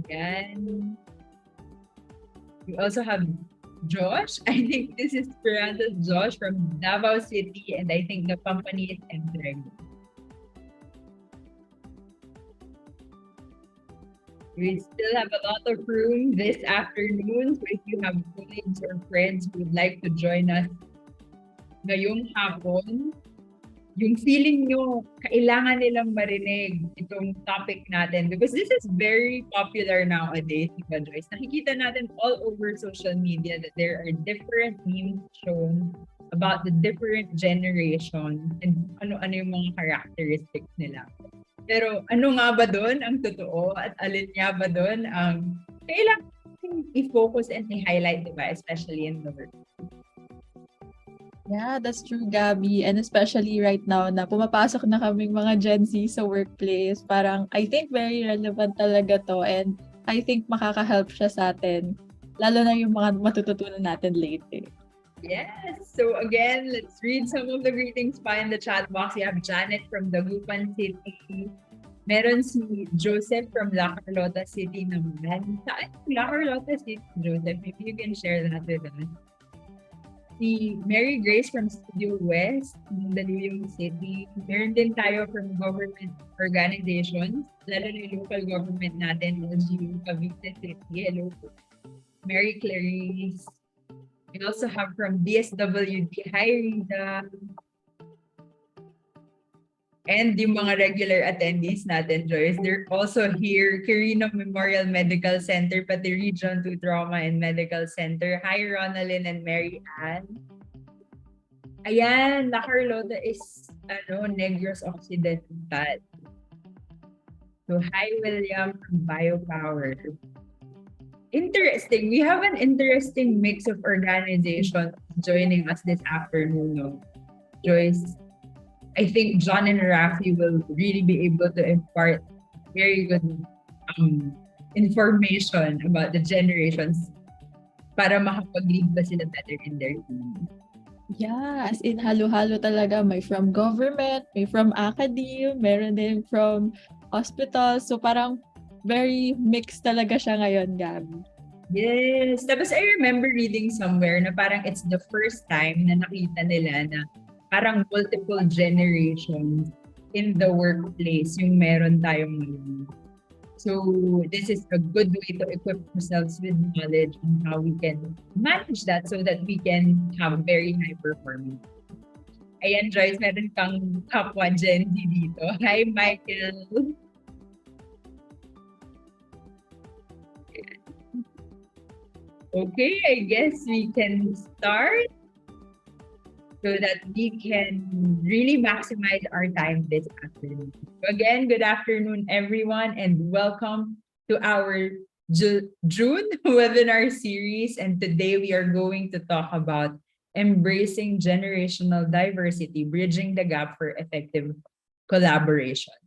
Yan. We also have Josh. I think this is Esperanza's Josh from Davao City, and I think the company is Entrego. We still have a lot of room this afternoon. So if you have colleagues or friends who would like to join us ngayong hapon, yung feeling nyo, kailangan nilang marinig itong topic natin because this is very popular nowadays, diba Joyce? Nakikita natin all over social media that there are different memes shown about the different generation and ano-ano yung mga characteristics nila. Pero ano nga ba doon ang totoo at alin nga ba doon ang kailangan i-focus and i-highlight, diba? Especially in the work. Yeah, that's true, Gabby. And especially right now na pumapasok na kaming mga Gen Z sa workplace, parang I think very relevant talaga to and I think makaka-help siya sa atin. Lalo na yung mga matututunan natin later. Yes. So again, let's read some of the greetings pa in the chat box. We have Janet from Dagupan City. Meron si Joseph from La Carlota City naman. Saan La Carlota City, Joseph? Maybe you can share that with us. Si Mary Grace from Studio West, Mandaluyong City. Meron din tayo from government organizations, lalo na yung local government natin, LGU Cavite City. Hello po. Mary Clarice. We also have from DSWD. Hi, Rita. And yung mga regular attendees natin, Joyce, they're also here. Quirino Memorial Medical Center, pati Region 2 Trauma and Medical Center. Hi, Ronaldin and Mary Ann. Ayan, La Carlota is Negros Occidental. So, hi, William from Biopower. Interesting. We have an interesting mix of organizations joining us this afternoon, no? Joyce, I think John and Rafi will really be able to impart very good information about the generations para makapag-lead ba sila better in their team. Yeah, as in halo-halo talaga. May from government, may from academe, meron din from hospital. So parang very mixed talaga siya ngayon, Gabby. Yes. Tapos I remember reading somewhere na parang it's the first time na nakita nila na parang multiple generations in the workplace yung meron tayong ngayon. So this is a good way to equip ourselves with knowledge on how we can manage that so that we can have very high performance. Ayan, Joyce, meron kang kapwa Gen Z dito. Hi, Michael. Okay, I guess we can start so that we can really maximize our time this afternoon. So again, good afternoon, everyone, and welcome to our June webinar series. And today we are going to talk about embracing generational diversity, bridging the gap for effective collaboration.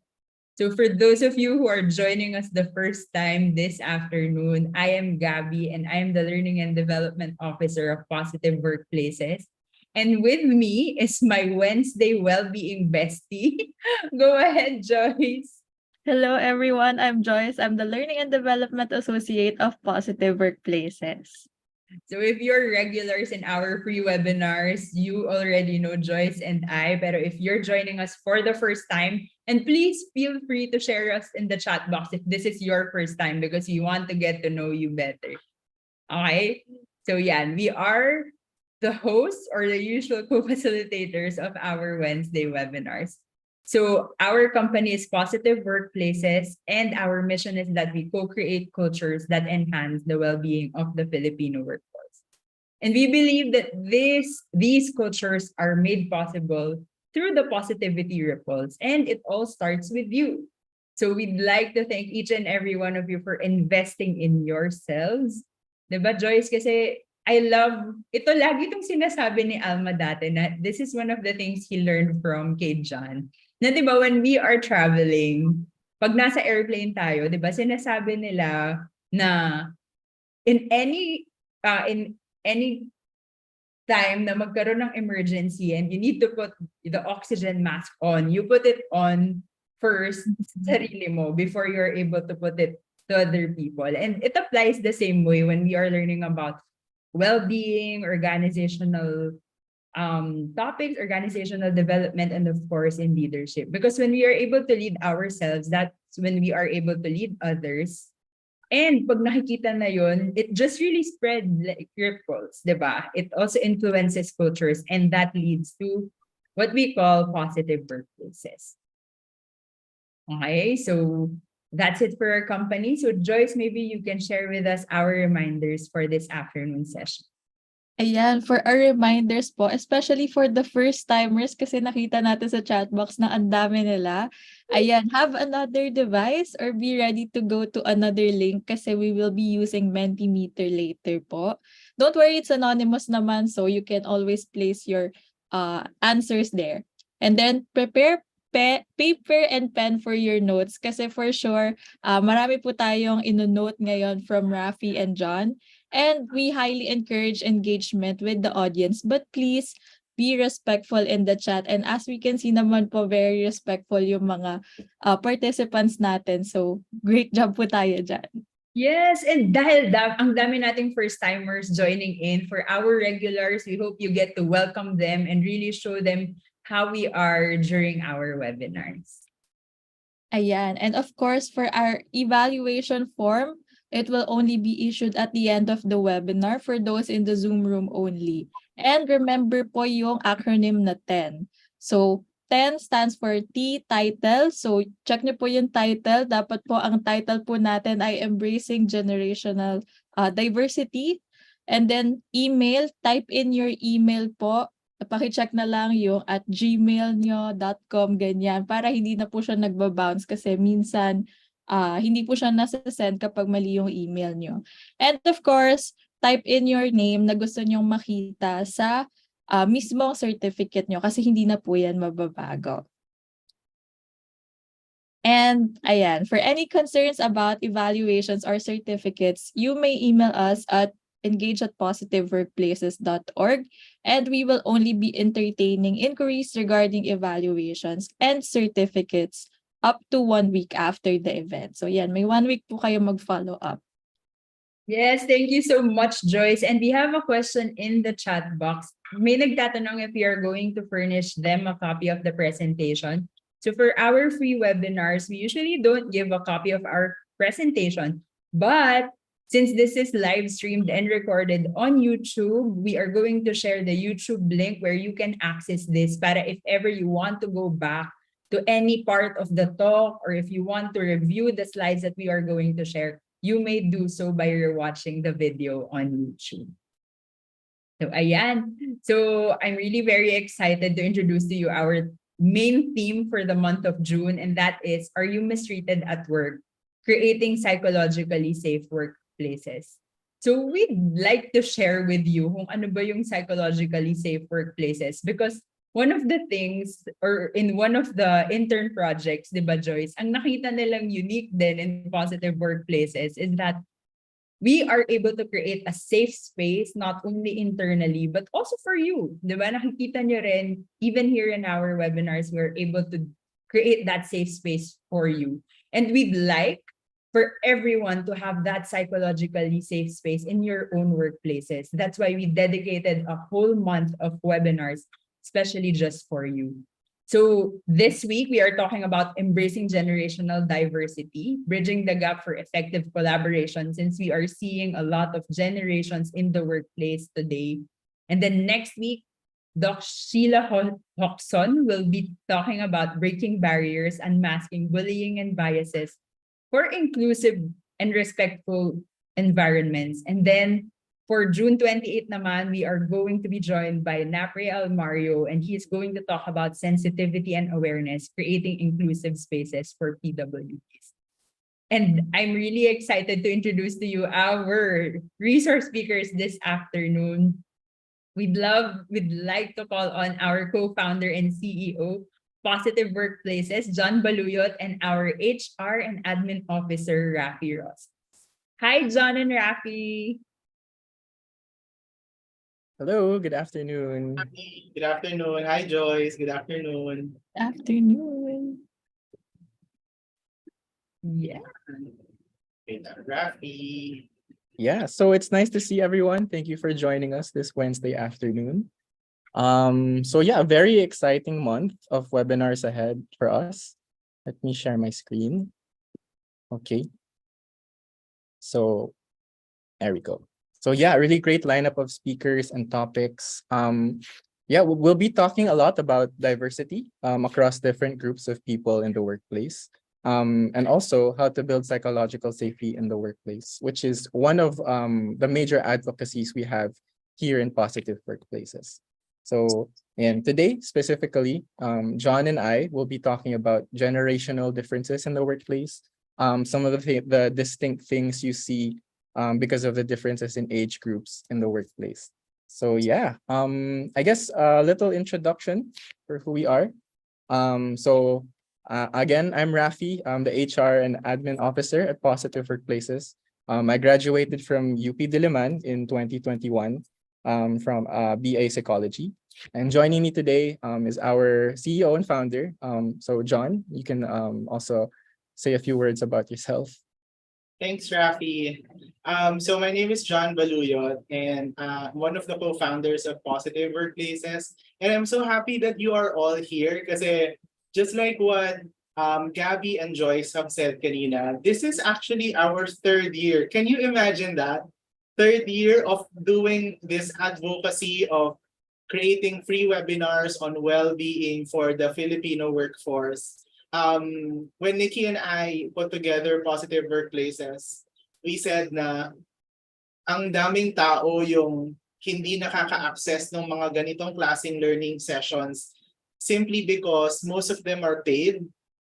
So for those of you who are joining us the first time this afternoon, I am Gabby and I am the Learning and Development Officer of Positive Workplaces. And with me is my Wednesday well-being bestie. Go ahead, Joyce. Hello, everyone. I'm Joyce. I'm the Learning and Development Associate of Positive Workplaces. So if you're regulars in our free webinars, you already know Joyce and I. Pero if you're joining us for the first time, and please feel free to share us in the chat box if this is your first time because we want to get to know you better. Okay? So yeah, we are the hosts or the usual co-facilitators of our Wednesday webinars. So our company is Positive Workplaces, and our mission is that we co-create cultures that enhance the well-being of the Filipino workforce. And we believe that these cultures are made possible through the positivity ripples, and it all starts with you. So we'd like to thank each and every one of you for investing in yourselves. Diba, Joyce? Kasi I love, ito lagi itong sinasabi ni Alma dati na this is one of the things he learned from kay John. Na diba, when we are traveling, pag nasa airplane tayo, diba, sinasabi nila na in any time na magkaroon ng emergency and you need to put the oxygen mask on, you put it on first sa sarili mo before you're able to put it to other people. And it applies the same way when we are learning about well-being, organizational topics, organizational development, and of course in leadership. Because when we are able to lead ourselves, that's when we are able to lead others. And pag nakikita na yun, it just really spread like ripples, di ba? It also influences cultures and that leads to what we call positive workplaces. Okay, so that's it for our company. So Joyce, maybe you can share with us our reminders for this afternoon session. Ayan, for our reminders po, especially for the first-timers kasi nakita natin sa chat box na ang dami nila. Ayan, have another device or be ready to go to another link kasi we will be using Mentimeter later po. Don't worry, it's anonymous naman so you can always place your answers there. And then prepare paper and pen for your notes kasi for sure, marami po tayong ino-note ngayon from Rafi and John. And we highly encourage engagement with the audience. But please be respectful in the chat. And as we can see naman po, very respectful yung mga participants natin. So, great job po tayo dyan. Yes, and dahil ang dami nating first-timers joining in, for our regulars, we hope you get to welcome them and really show them how we are during our webinars. Ayan. And of course, for our evaluation form, it will only be issued at the end of the webinar for those in the Zoom room only. And remember po yung acronym na 10. So, 10 stands for T, title. So, check niyo po yung title. Dapat po ang title po natin ay Embracing Generational Diversity. And then, email. Type in your email po. Paki-check na lang yung at gmail.com, ganyan. Para hindi na po siya nagbabounce kasi minsan hindi po siya nasa-send kapag mali yung email nyo. And of course, type in your name na gusto nyong makita sa mismong certificate nyo kasi hindi na po yan mababago. And ayan, for any concerns about evaluations or certificates, you may email us at engage@positiveworkplaces.org and we will only be entertaining inquiries regarding evaluations and certificates up to 1 week after the event. So yan, may 1 week po kayo mag-follow up. Yes, thank you so much, Joyce. And we have a question in the chat box. May nagtatanong if we are going to furnish them a copy of the presentation. So for our free webinars, we usually don't give a copy of our presentation, but since this is live streamed and recorded on YouTube, we are going to share the YouTube link where you can access this para if ever you want to go back to any part of the talk or if you want to review the slides that we are going to share, you may do so by rewatching the video on YouTube. So ayan. So I'm really very excited to introduce to you our main theme for the month of June, and that is, are you mistreated at work? Creating psychologically safe workplaces. So we'd like to share with you kung ano ba yung psychologically safe workplaces because one of the things or in one of the intern projects, di ba Joyce, ang nakita nilang unique din in positive workplaces is that we are able to create a safe space not only internally but also for you. Di ba? Nakikita nyo rin, even here in our webinars, we're able to create that safe space for you. And we'd like for everyone to have that psychologically safe space in your own workplaces. That's why we dedicated a whole month of webinars, especially just for you. So this week, we are talking about embracing generational diversity, bridging the gap for effective collaboration since we are seeing a lot of generations in the workplace today. And then next week, Doc Sheila Hoxon will be talking about breaking barriers, unmasking bullying and biases for inclusive and respectful environments. And then for June 28 naman, we are going to be joined by Napre Almario, and he is going to talk about sensitivity and awareness, creating inclusive spaces for PWDs. And I'm really excited to introduce to you our resource speakers this afternoon. We'd like to call on our co-founder and CEO, Positive Workplaces, John Baluyot, and our HR and Admin Officer, Rafi Ross. Hi, John and Rafi. Hello, good afternoon. Good afternoon. Hi, Joyce. Good afternoon. Afternoon. Yeah. Rafi. Yeah, so it's nice to see everyone. Thank you for joining us this Wednesday afternoon. So yeah, a very exciting month of webinars ahead for us. Let me share my screen. Okay. So there we go. So yeah, really great lineup of speakers and topics. Yeah, we'll be talking a lot about diversity across different groups of people in the workplace. And also how to build psychological safety in the workplace, which is one of the major advocacies we have here in Positive Workplaces. So, and today specifically, John and I will be talking about generational differences in the workplace, some of the distinct things you see because of the differences in age groups in the workplace. So yeah, I guess a little introduction for who we are. Again, I'm Rafi. I'm the HR and admin officer at Positive Workplaces. I graduated from UP Diliman in 2021 from BA Psychology. And joining me today is our CEO and founder. So John, you can also say a few words about yourself. Thanks, Rafi. So my name is John Baluyot, and one of the co-founders of Positive Workplaces. And I'm so happy that you are all here because just like what Gabby and Joyce have said kanina, this is actually our third year. Can you imagine that? Third year of doing this advocacy of creating free webinars on well-being for the Filipino workforce. When Nikki and I put together Positive Workplaces, we said na ang daming tao yung hindi nakaka-access ng mga ganitong klaseng learning sessions simply because most of them are paid.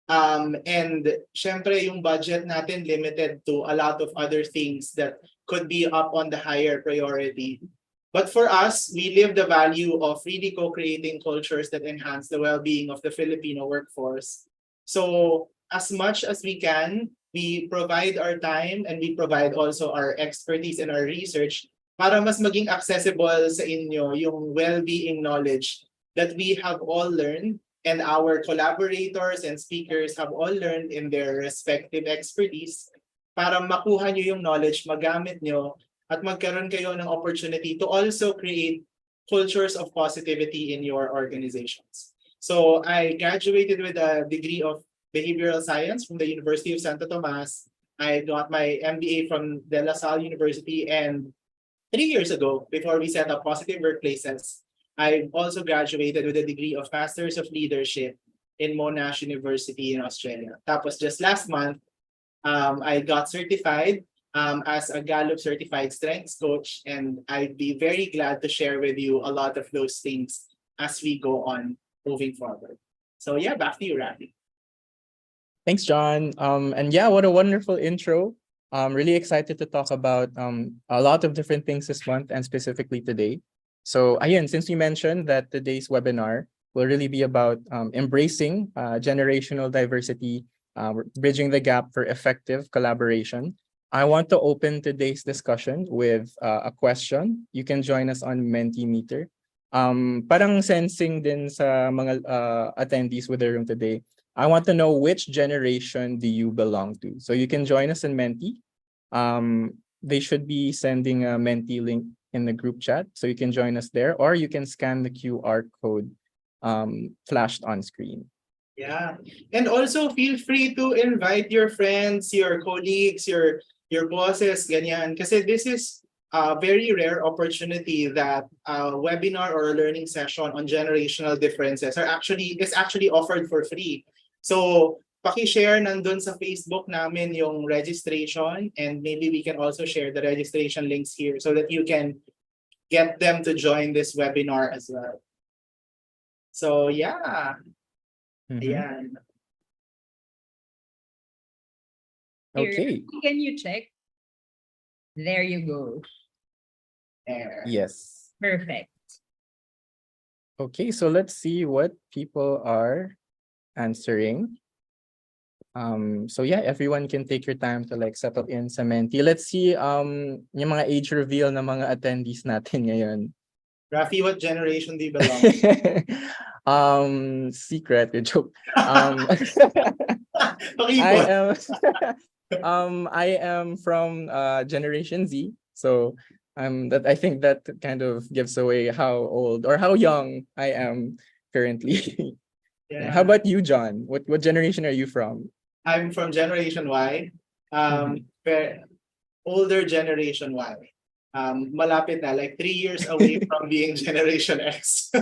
And syempre yung budget natin limited to a lot of other things that could be up on the higher priority. But for us, we live the value of really co-creating cultures that enhance the well-being of the Filipino workforce. So as much as we can, we provide our time and we provide also our expertise and our research para mas maging accessible sa inyo yung well-being knowledge that we have all learned and our collaborators and speakers have all learned in their respective expertise para makuha nyo yung knowledge, magamit nyo at magkaroon kayo ng opportunity to also create cultures of positivity in your organizations. So I graduated with a degree of behavioral science from the University of Santo Tomas. I got my MBA from De La Salle University, and 3 years ago, before we set up Positive Workplaces, I also graduated with a degree of Masters of Leadership in Monash University in Australia. Tapos just last month, I got certified as a Gallup certified strengths coach, and I'd be very glad to share with you a lot of those things as we go on moving forward. So yeah, back to you, Rafi. Thanks, John. And yeah, what a wonderful intro. I'm really excited to talk about a lot of different things this month and specifically today. So again, since we mentioned that today's webinar will really be about embracing generational diversity, bridging the gap for effective collaboration, I want to open today's discussion with a question. You can join us on Mentimeter. Parang sensing din sa mga attendees with the room today, I want to know which generation do you belong to. So you can join us in Menti. They should be sending a Menti link in the group chat, so you can join us there, or you can scan the QR code flashed on screen. Yeah, and also feel free to invite your friends, your colleagues, your bosses, ganyan. Kasi this is a very rare opportunity that a webinar or a learning session on generational differences is actually offered for free. So paki-share nandun sa Facebook namin yung registration, and maybe we can also share the registration links here so that you can get them to join this webinar as well. So yeah. Ayan. Okay. Can you check? There you go. There. Yes. Perfect. Okay, so let's see what people are answering. So yeah, everyone can take your time to like settle in sa Menti. Let's see yung mga age reveal ng mga attendees natin ngayon. Rafi, what generation do you belong? Secret, joke. I Pakipot. am I am from Generation Z, so I think that kind of gives away how old or how young I am currently. Yeah. How Yeah. about you, John? What generation are you from? I'm from Generation Y. Mhm. Older Generation Y. Malapit na, like 3 years away from being Generation X.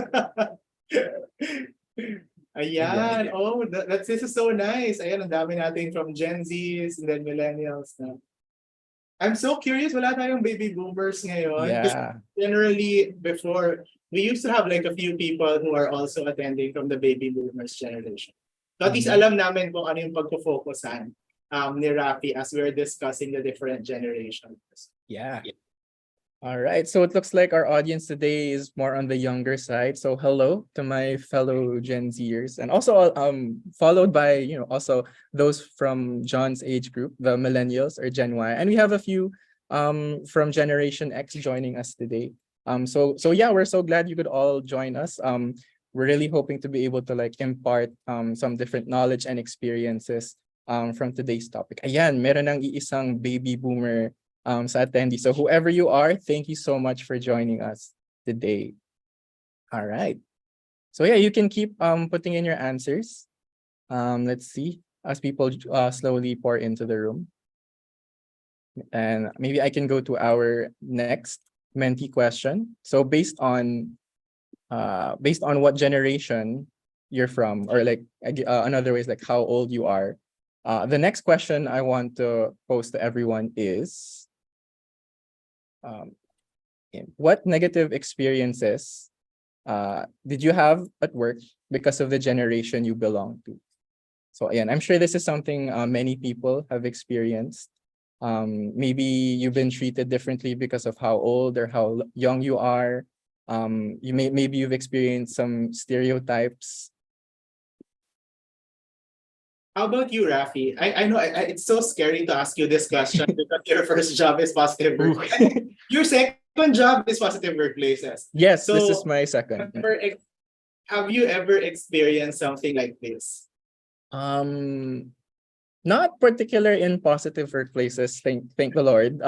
Ayan. Ayan. Oh, this is so nice. Ayan, ang dami natin from Gen Zs and then millennials na. I'm so curious, wala tayong baby boomers ngayon. Kasi Yeah. generally, before, we used to have like a few people who are also attending from the baby boomers generation. So at least Mhm. alam namin kung ano yung pagpo-focusan ni Rafi as we're discussing the different generations. Yeah. All right. So it looks like our audience today is more on the younger side. So hello to my fellow Gen Zers, and also followed by also those from John's age group, the millennials or Gen Y, and we have a few from Generation X joining us today. So yeah, we're so glad you could all join us. We're really hoping to be able to like impart some different knowledge and experiences from today's topic. Ayan, meron ng iisang baby boomer sa attendees. So whoever you are, thank you so much for joining us today. All right. So yeah, you can keep putting in your answers. Let's see as people slowly pour into the room. And maybe I can go to our next Menti question. So based on what generation you're from, or like another way is like how old you are. The next question I want to pose to everyone is what negative experiences did you have at work because of the generation you belong to? So again, I'm sure this is something many people have experienced. Maybe you've been treated differently because of how old or how young you are. Maybe you've experienced some stereotypes. How about you, Rafi? I know it's so scary to ask you this question because your first job is positive Ooh. work. Your second job is positive workplaces. Yes, this is So my second. have you ever experienced something like this? Not particular in positive workplaces, thank the Lord.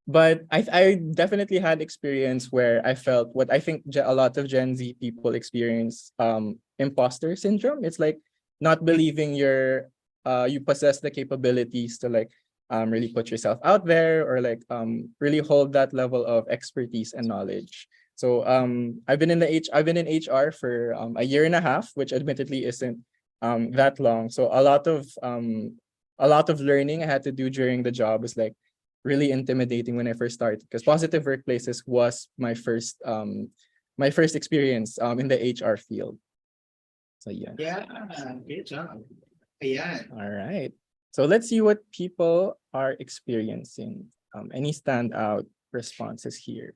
But I definitely had experience where I felt what I think a lot of Gen Z people experience, imposter syndrome. It's like not believing you possess the capabilities to like really put yourself out there, or like really hold that level of expertise and knowledge. So I've been in HR for a year and a half, which admittedly isn't that long. So a lot of learning I had to do during the job was like really intimidating when I first started, because positive workplaces was my first experience in the HR field. So yeah. Yeah, great job. Ayan. All right. So let's see what people are experiencing. Any standout responses here?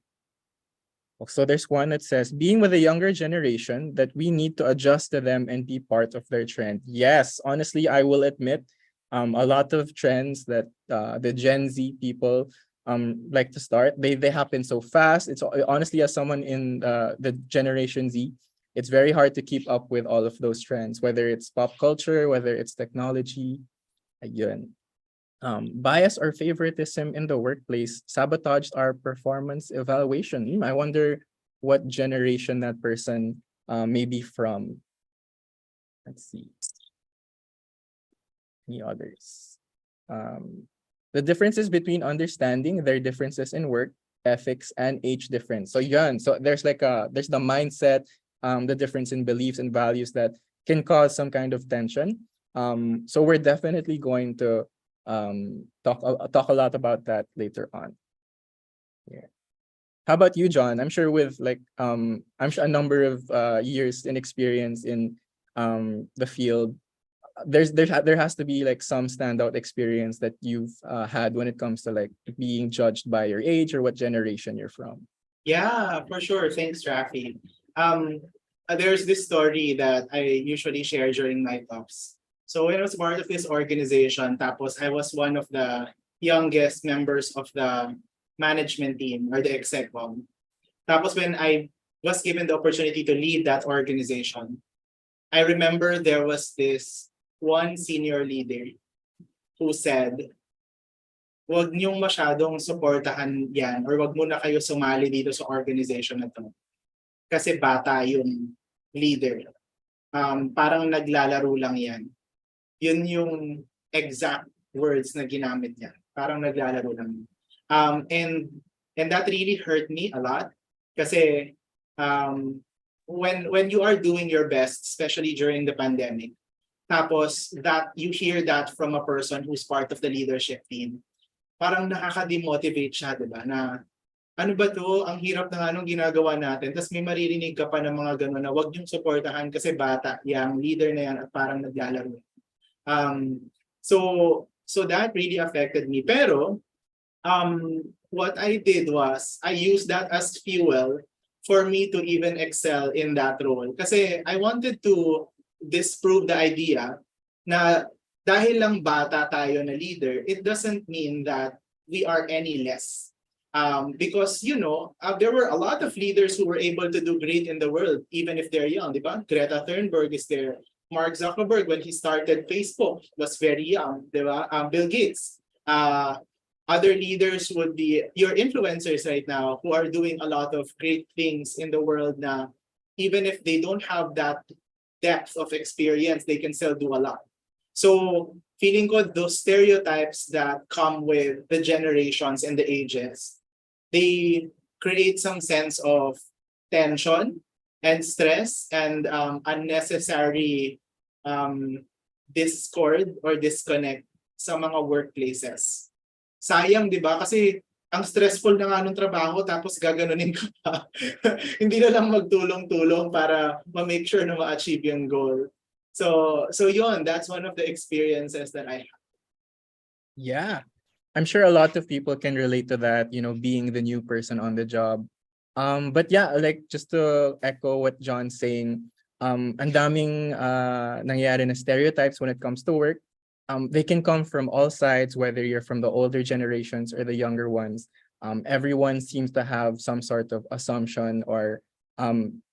So there's one that says, being with a younger generation, that we need to adjust to them and be part of their trend. Yes, honestly, I will admit, a lot of trends that the Gen Z people like to start, they happen so fast. It's honestly, as someone in the Generation Z, it's very hard to keep up with all of those trends, whether it's pop culture, whether it's technology. Ayun. Bias or favoritism in the workplace sabotaged our performance evaluation. I wonder what generation that person may be from. Let's see. Any others? The differences between understanding their differences in work ethics and age difference. So yun, so there's there's the mindset, the difference in beliefs and values that can cause some kind of tension. So we're definitely going to talk a lot about that later on. Yeah. How about you, John? I'm sure with I'm sure a number of years in experience in the field, there has to be like some standout experience that you've had when it comes to like being judged by your age or what generation you're from. Yeah, for sure. Thanks, Rafi. There's this story that I usually share during my talks. So when I was part of this organization, tapos I was one of the youngest members of the management team or the exec. Tapos when I was given the opportunity to lead that organization, I remember there was this one senior leader who said, wag niyong masyadong suportahan yan or wag muna kayo sumali dito sa organization na to. Kasi bata yung leader. Parang naglalaro lang yan. Yun yung exact words na ginamit niya. Parang naglalaro lang. And that really hurt me a lot. Kasi when you are doing your best, especially during the pandemic, tapos that you hear that from a person who's part of the leadership team, parang nakaka-demotivate siya, di ba? Na ano ba to? Ang hirap na anong ginagawa natin. Tapos may maririnig ka pa ng mga gano'n na wag niyong suportahan kasi bata, yung leader na yan at parang naglalaro. So that really affected me. Pero what I did was I used that as fuel for me to even excel in that role. Kasi I wanted to disprove the idea na dahil lang bata tayo na leader, it doesn't mean that we are any less. Because, there were a lot of leaders who were able to do great in the world, even if they're young, di ba? Greta Thunberg is there. Mark Zuckerberg, when he started Facebook, was very young, di ba? Bill Gates. Other leaders would be your influencers right now who are doing a lot of great things in the world na even if they don't have that depth of experience, they can still do a lot. So feeling ko those stereotypes that come with the generations and the ages, they create some sense of tension and stress and unnecessary discord or disconnect sa mga workplaces. Sayang, di ba? Kasi ang stressful na nga nung trabaho tapos gaganunin ka pa. Hindi na lang magtulong-tulong para ma-make sure na ma-achieve yung goal. So yun, that's one of the experiences that I have. Yeah, I'm sure a lot of people can relate to that, being the new person on the job. But yeah, like just to echo what John's saying, ang daming nangyayari na stereotypes when it comes to work. They can come from all sides, whether you're from the older generations or the younger ones. Everyone seems to have some sort of assumption or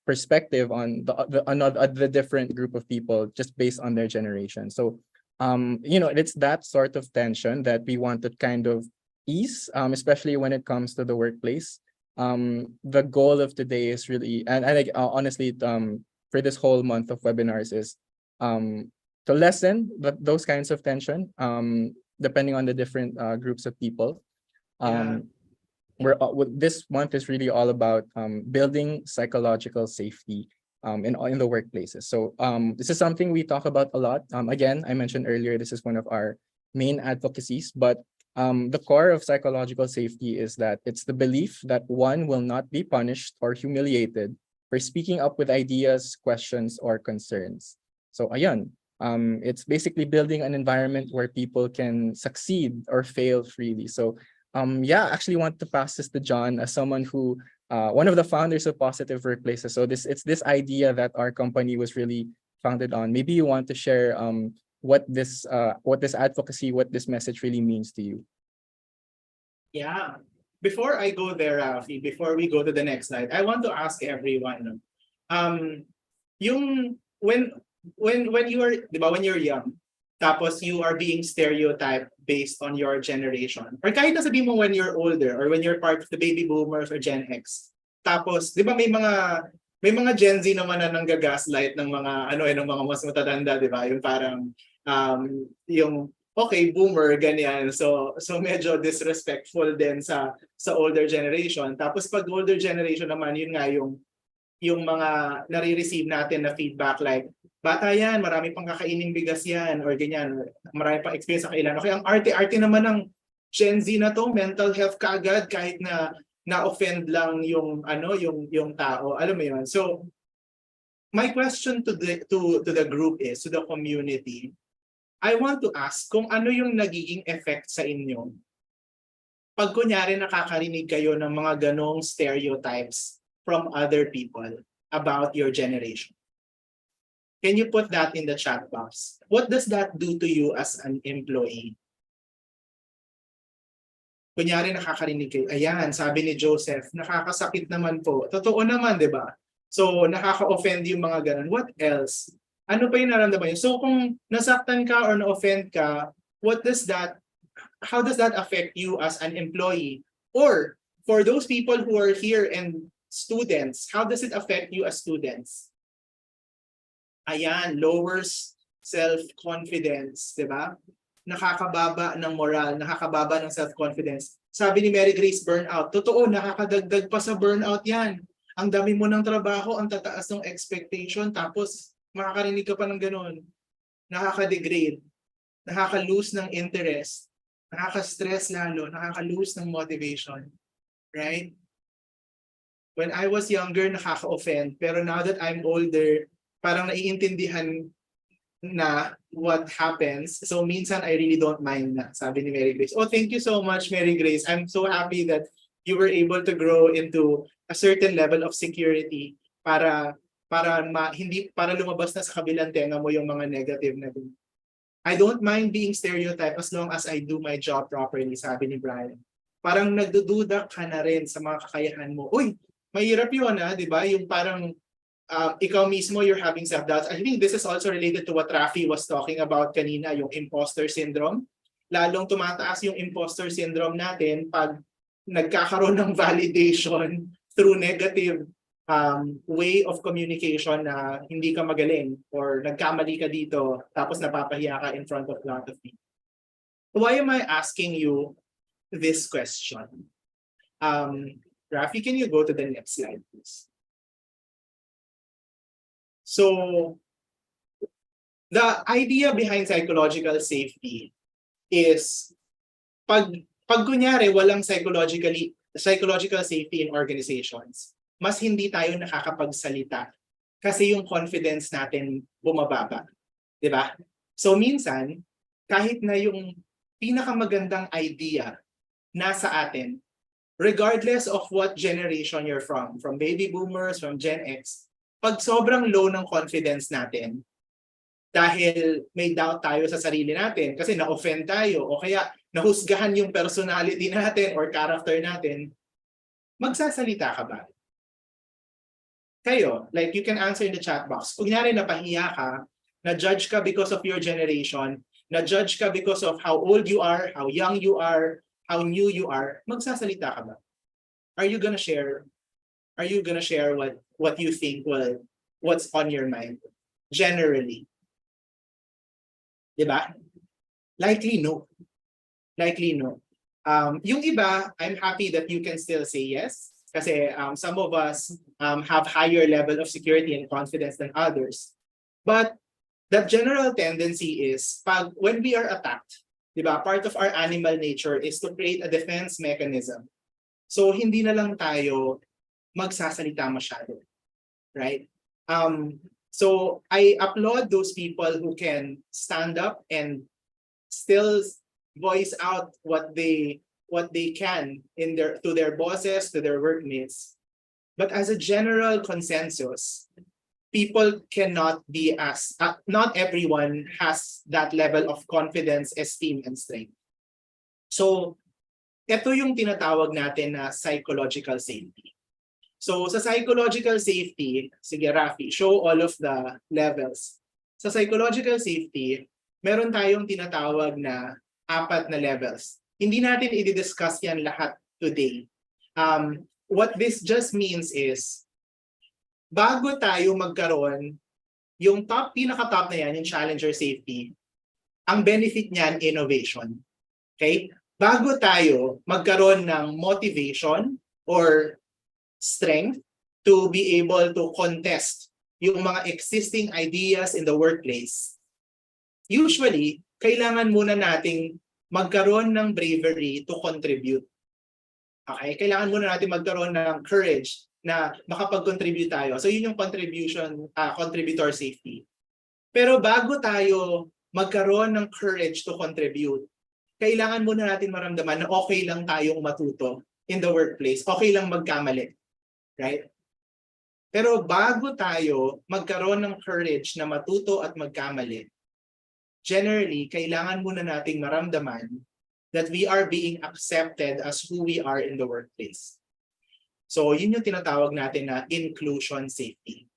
perspective on the different group of people just based on their generation. So, it's that sort of tension that we want to kind of ease, especially when it comes to the workplace. The goal of today is really, and I think honestly, for this whole month of webinars is to lessen those kinds of tension, depending on the different groups of people. This month is really all about building psychological safety in the workplaces. So this is something we talk about a lot. Again, I mentioned earlier, this is one of our main advocacies, but the core of psychological safety is that it's the belief that one will not be punished or humiliated for speaking up with ideas, questions, or concerns. So ayan, it's basically building an environment where people can succeed or fail freely. So I actually want to pass this to John as someone who, one of the founders of Positive Workplaces. So it's this idea that our company was really founded on. Maybe you want to share what this advocacy, what this message really means to you. Yeah. Before I go there, Rafi, before we go to the next slide, I want to ask everyone, when you are, di ba, when you're young, tapos you are being stereotyped based on your generation, or kahit na sabihin mo when you're older or when you're part of the baby boomers or Gen X, tapos di ba may mga Gen Z naman na nanggagaslight ng mga ng mga mas matatanda, di ba? Yung parang yung okay, boomer ganyan. So medyo disrespectful din sa older generation. Tapos pag older generation naman, yun nga yung mga nare-receive natin na feedback like, bata yan, marami pang kakaining bigas yan, or ganyan, marami pang experience sa kailan. Okay, ang arte-arte naman ng Gen Z na to, mental health kaagad kahit na na-offend lang yung tao. Alam mo yun? So, my question to the group is, to the community, I want to ask kung ano yung nagiging effect sa inyo pag kunyari nakakarinig kayo ng mga ganong stereotypes from other people about your generation. Can you put that in the chat box? What does that do to you as an employee? Kunyari nakakarinig kayo, ayan, sabi ni Joseph, nakakasakit naman po. Totoo naman, di ba? So, nakaka-offend yung mga ganon. What else? Ano pa yung nararamdaman nyo? So, kung nasaktan ka or na-offend ka, how does that affect you as an employee? Or for those people who are here and students, how does it affect you as students? Ayan, lowers self-confidence, di ba? Nakakababa ng moral, nakakababa ng self-confidence. Sabi ni Mary Grace, burnout. Totoo, nakakadagdag pa sa burnout yan. Ang dami mo ng trabaho, ang tataas ng expectation, tapos makakarinig ka pa ng ganun. Nakaka-degrade, nakaka-lose ng interest, nakaka-stress lalo, nakaka-lose ng motivation. Right? When I was younger, nakaka-offend. Pero now that I'm older, parang naiintindihan na what happens. So minsan I really don't mind na, sabi ni Mary Grace. Oh, thank you so much, Mary Grace. I'm so happy that you were able to grow into a certain level of security para hindi para lumabas na sa kabilang tenga mo yung mga negative na dun. I don't mind being stereotyped as long as I do my job properly, sabi ni Brian. Parang nagdududa ka na rin sa mga kakayahan mo. Uy, mahirap yun di ba? Yung parang ikaw mismo, you're having self-doubts. I think this is also related to what Rafi was talking about kanina, yung imposter syndrome. Lalong tumataas yung imposter syndrome natin pag nagkakaroon ng validation through negative way of communication na hindi ka magaling or nagkamali ka dito tapos napapahiya ka in front of a lot of people. Why am I asking you this question? Rafi, can you go to the next slide, please? So, the idea behind psychological safety is pag kunyari walang psychological safety in organizations, mas hindi tayo nakakapagsalita kasi yung confidence natin bumababa. Di ba? So minsan, kahit na yung pinakamagandang idea nasa atin, regardless of what generation you're from baby boomers, from Gen X, pag sobrang low ng confidence natin, dahil may doubt tayo sa sarili natin, kasi na-offend tayo, o kaya nahusgahan yung personality natin or character natin, magsasalita ka ba? Kayo, like you can answer in the chat box. Kunyari napahiya ka, na-judge ka because of your generation, na-judge ka because of how old you are, how young you are, how new you are, magsasalita ka ba? Are you gonna share what you think, what's on your mind generally? Diba? Likely no. Yung iba, I'm happy that you can still say yes kasi some of us have higher level of security and confidence than others. But the general tendency is when we are attacked, diba? Part of our animal nature is to create a defense mechanism. So hindi na lang tayo magsasalita masyado, right? So I applaud those people who can stand up and still voice out what they can to their bosses, to their workmates. But as a general consensus, people cannot be not everyone has that level of confidence, esteem, and strength. So ito yung tinatawag natin na psychological safety. So sa psychological safety, sige Rafi, show all of the levels. Sa psychological safety, meron tayong tinatawag na 4 na levels. Hindi natin i-discuss yan lahat today. What this just means is, bago tayo magkaroon, yung pinaka-top na yan, yung challenger safety, ang benefit niyan, innovation. Okay? Bago tayo magkaroon ng motivation or strength to be able to contest yung mga existing ideas in the workplace, usually, kailangan muna nating magkaroon ng bravery to contribute. Okay? Kailangan muna natin magkaroon ng courage na makapag-contribute tayo. So yun yung contributor safety. Pero bago tayo magkaroon ng courage to contribute, kailangan muna natin maramdaman na okay lang tayong matuto in the workplace. Okay lang magkamali. Right? Pero bago tayo magkaroon ng courage na matuto at magkamali, generally, kailangan muna nating maramdaman that we are being accepted as who we are in the workplace. So, yun yung tinatawag natin na inclusion safety.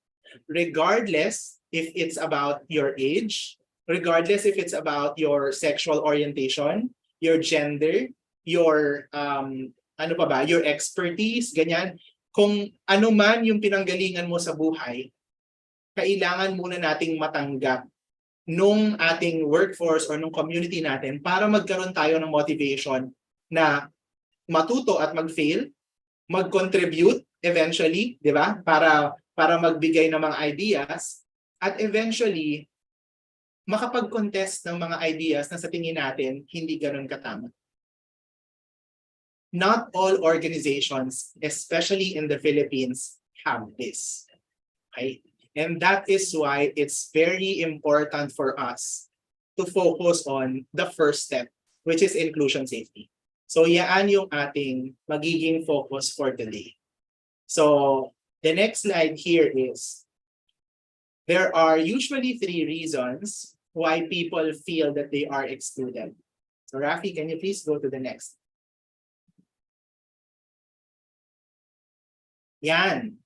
Regardless if it's about your age, regardless if it's about your sexual orientation, your gender, your ano pa ba, your expertise, ganyan. Kung ano man yung pinanggalingan mo sa buhay, kailangan muna nating matanggap nung ating workforce or nung community natin para magkaroon tayo ng motivation na matuto at mag-fail, mag-contribute eventually, di ba? Para magbigay ng mga ideas at eventually makapag-contest ng mga ideas na sa tingin natin hindi ganun katama. Not all organizations, especially in the Philippines, have this. Okay? And that is why it's very important for us to focus on the first step, which is inclusion safety. So yan yung ating magiging focus for today. So the next slide here is, there are usually 3 reasons why people feel that they are excluded. So Rafi, can you please go to the next? Yan.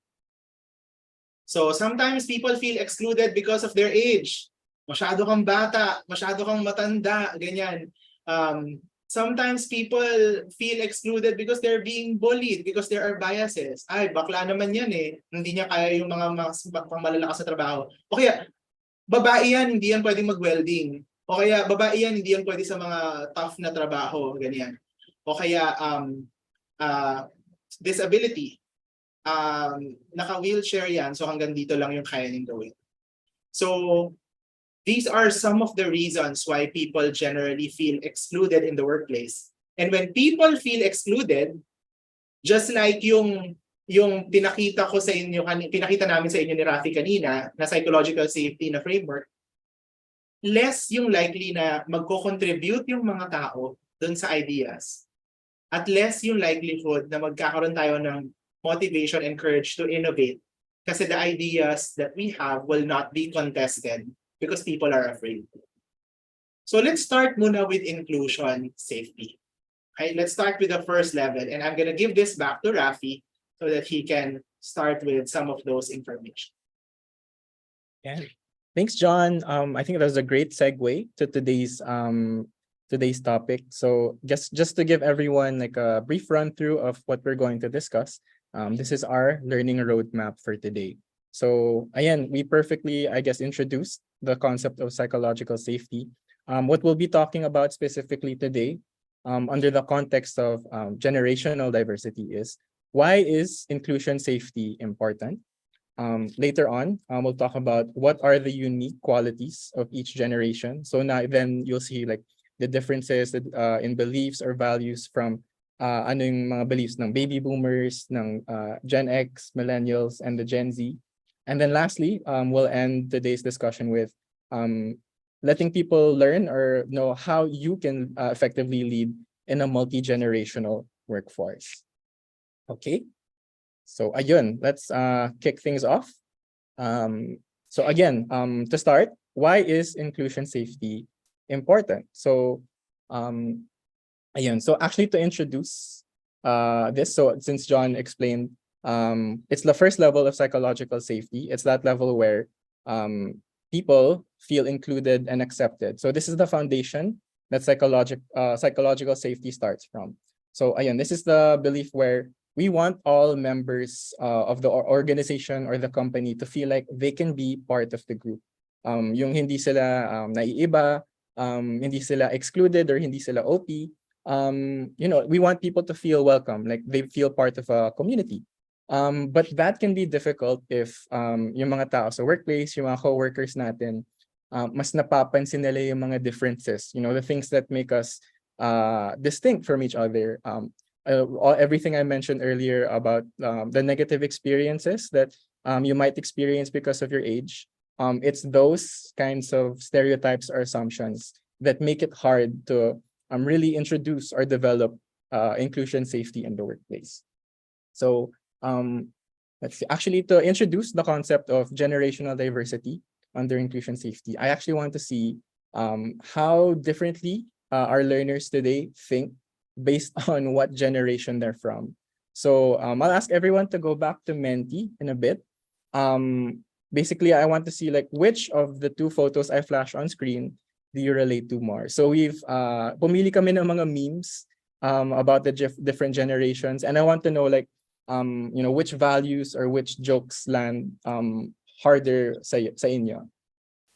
So sometimes people feel excluded because of their age. Masyado kang bata, masyado kang matanda, ganyan. Sometimes people feel excluded because they're being bullied, because there are biases. Ay, bakla naman yan eh. Hindi niya kaya yung mga pang malalakas na trabaho. O kaya, babae yan, hindi yan pwedeng mag-welding. O kaya, babae yan, hindi yan pwede sa mga tough na trabaho, ganyan. O kaya, disability. Naka-wheelchair yan, so hanggang dito lang yung kaya niyang gawin. So, these are some of the reasons why people generally feel excluded in the workplace. And when people feel excluded, just like yung pinakita ko sa inyo, pinakita namin sa inyo ni Rafi kanina, na psychological safety na framework, less yung likely na magko-contribute yung mga tao dun sa ideas. At less yung likelihood na magkakaroon tayo ng motivation and courage to innovate. Kasi the ideas that we have will not be contested because people are afraid. So let's start muna with inclusion safety. Okay, let's start with the first level. And I'm going to give this back to Rafi so that he can start with some of those information. Yeah. Thanks, John. I think that was a great segue to today's topic. So just to give everyone like a brief run through of what we're going to discuss. This is our learning roadmap for today. So again, we perfectly, I guess, introduced the concept of psychological safety. What we'll be talking about specifically today, under the context of generational diversity, is why is inclusion safety important? Later on, we'll talk about what are the unique qualities of each generation. So now then you'll see like the differences in beliefs or values from ano yung mga beliefs ng baby boomers, ng Gen X, millennials, and the Gen Z. And then lastly, we'll end today's discussion with letting people learn or know how you can effectively lead in a multi-generational workforce. Okay, so ayun, let's kick things off. So again, to start, why is inclusion safety important? So ayun, so actually to introduce this, so since John explained, it's the first level of psychological safety. It's that level where people feel included and accepted. So this is the foundation that psychological safety starts from. So ayun, this is the belief where we want all members of the organization or the company to feel like they can be part of the group. Yung hindi sila naiiba, hindi sila excluded or hindi sila OP. We want people to feel welcome, like they feel part of a community. But that can be difficult if yung mga tao sa workplace, yung mga co-workers natin, mas napapansin nila yung mga differences, the things that make us distinct from each other. Everything I mentioned earlier about the negative experiences that you might experience because of your age, it's those kinds of stereotypes or assumptions that make it hard to really introduce or develop inclusion safety in the workplace. So let's see. Actually, to introduce the concept of generational diversity under inclusion safety, I actually want to see how differently our learners today think based on what generation they're from. So I'll ask everyone to go back to Menti in a bit. basically I want to see like which of the two photos I flash on screen do you relate to more. So we've pumili kami ng mga memes about the different generations, and I want to know like which values or which jokes land harder sa inyo.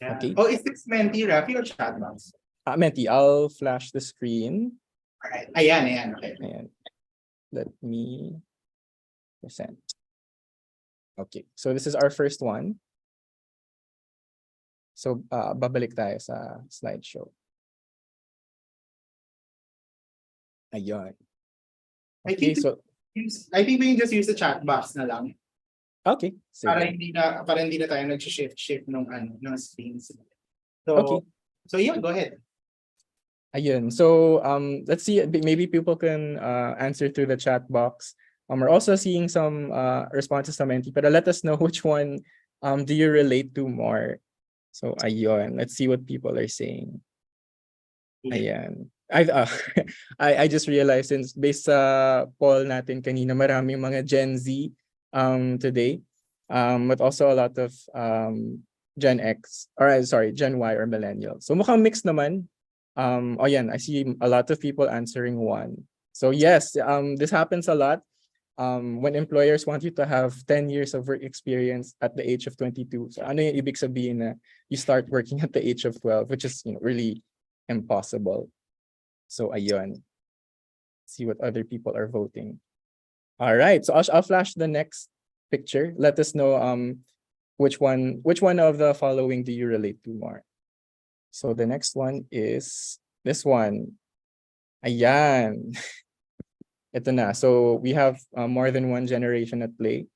Yeah. Okay. Oh, is this Menti, Rafi, or Chatbox? Menti, I'll flash the screen. Alright. Ayan. Okay. Ayan. Let me present. Okay, so this is our first one. So babalik tayo sa slideshow. Ayun. I Okay, think so I think we can just use the chat box na lang okay. para Sige. hindi na tayo nag-shift ng screens. Okay. So yeah, go ahead. Ayun. So let's see, maybe people can answer through the chat box. We're also seeing some responses sa Menti, but let us know which one do you relate to more. So ayun, let's see what people are saying. Ayan. I just realized, since based sa poll natin kanina, maraming mga Gen Z today, but also a lot of Gen X, or sorry, Gen Y or millennial. So mukhang mixed naman. Yan, I see a lot of people answering one. So yes, this happens a lot. When employers want you to have 10 years of work experience at the age of 22. So ano yung ibig sabihin na you start working at the age of 12, which is really impossible. So ayun. See what other people are voting. All right, so I'll flash the next picture. Let us know which one of the following do you relate to more. So the next one is this one. Ayan. Ito na. So we have more than one generation at play.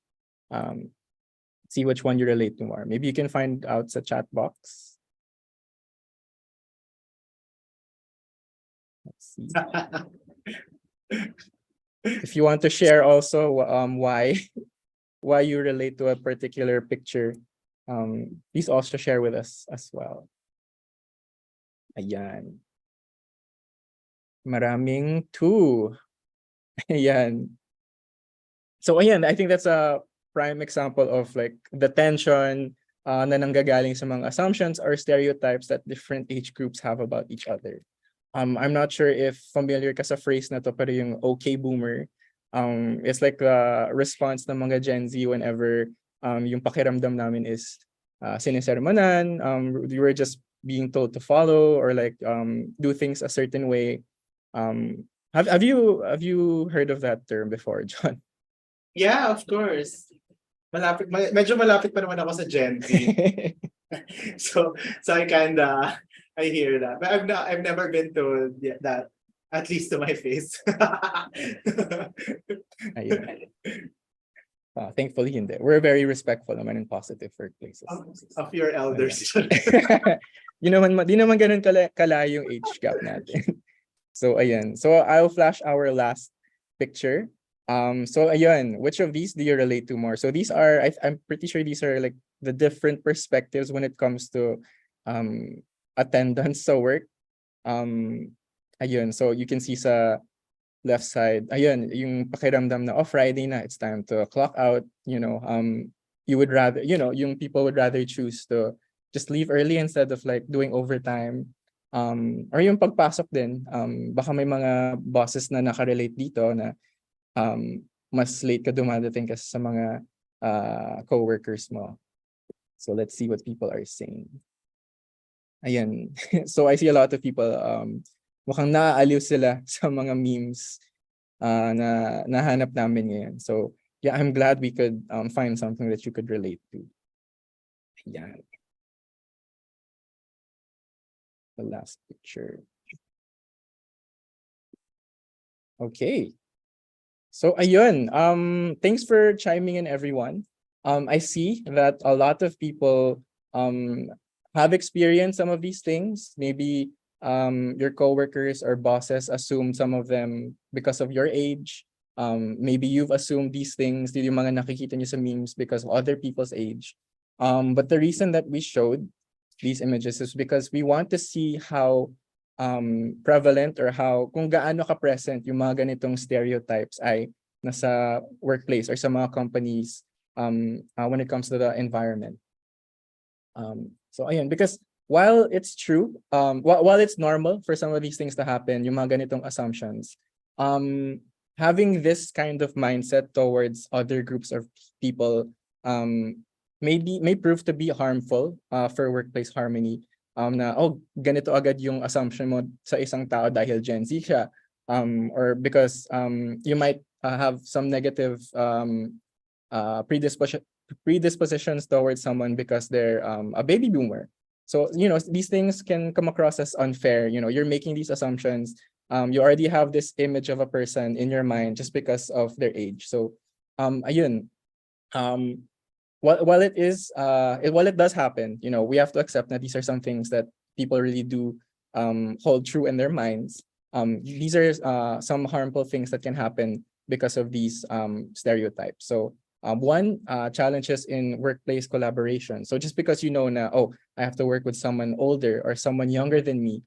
See which one you relate to more. Maybe you can find out sa chat box. Let's see. If you want to share also why you relate to a particular picture, please also share with us as well. Ayan. Maraming 2. Ayan. So ayan, I think that's a prime example of like the tension na nanggagaling sa mga assumptions or stereotypes that different age groups have about each other. I'm not sure if familiar ka sa phrase na to, pero yung okay boomer, it's like a response ng mga Gen Z whenever yung pakiramdam namin is sinisermonan, we were just being told to follow or like do things a certain way. Have you heard of that term before, John? Yeah, of course. Medyo malapit pa naman ako sa Gen Z. So I hear that. But I've never been told that, at least to my face. Ayun. Thankfully hindi. We're very respectful naman in positive workplaces. Of your elders. Di naman ganun kalayo yung age gap natin. So ayan. So I'll flash our last picture. So ayun, which of these do you relate to more? So these are, I'm pretty sure these are like the different perspectives when it comes to attendance sa work. Ayun, so you can see sa left side, ayun, yung pakiramdam na Friday na, it's time to clock out, you would rather, yung people would rather choose to just leave early instead of like doing overtime. Or yung pagpasok din, baka may mga bosses na nakarelate dito na mas late ka dumadating kasi sa mga co-workers mo. So let's see what people are saying. Ayan. So I see a lot of people mukhang naaaliw sila sa mga memes na nahanap namin ngayon. So yeah, I'm glad we could find something that you could relate to. Ayan. The last picture. Okay. So ayun, thanks for chiming in, everyone. I see that a lot of people have experienced some of these things. Maybe your coworkers or bosses assume some of them because of your age. Maybe you've assumed these things, yung mga nakikita niyo sa memes, because of other people's age. But the reason that we showed these images is because we want to see how prevalent or how kung gaano ka-present yung mga ganitong stereotypes ay nasa workplace or sa mga companies when it comes to the environment. So ayun, because while it's true, while it's normal for some of these things to happen, yung mga ganitong assumptions, having this kind of mindset towards other groups of people may prove to be harmful for workplace harmony. Na oh, ganito agad yung assumption mo sa isang tao dahil Gen Z siya, or because you might have some negative predispositions towards someone because they're a baby boomer. So, these things can come across as unfair. You're making these assumptions. You already have this image of a person in your mind just because of their age. So, ayun. While it does happen, we have to accept that these are some things that people really do hold true in their minds. These are some harmful things that can happen because of these stereotypes. So one, challenges in workplace collaboration. So just because na, oh, I have to work with someone older or someone younger than me,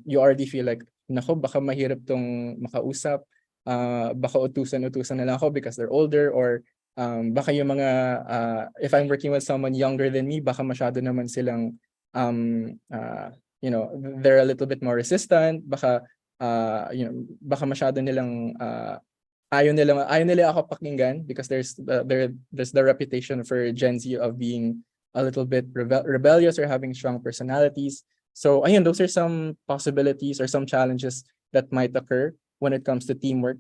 you already feel like, nako, baka mahirap tong makausap, baka utusan na lang ako because they're older, or baka yung mga, if I'm working with someone younger than me, baka masyado naman silang, they're a little bit more resistant, baka, baka masyado nilang, ayaw nila ako pakinggan because there's the reputation for Gen Z of being a little bit rebellious or having strong personalities. So ayun, those are some possibilities or some challenges that might occur when it comes to teamwork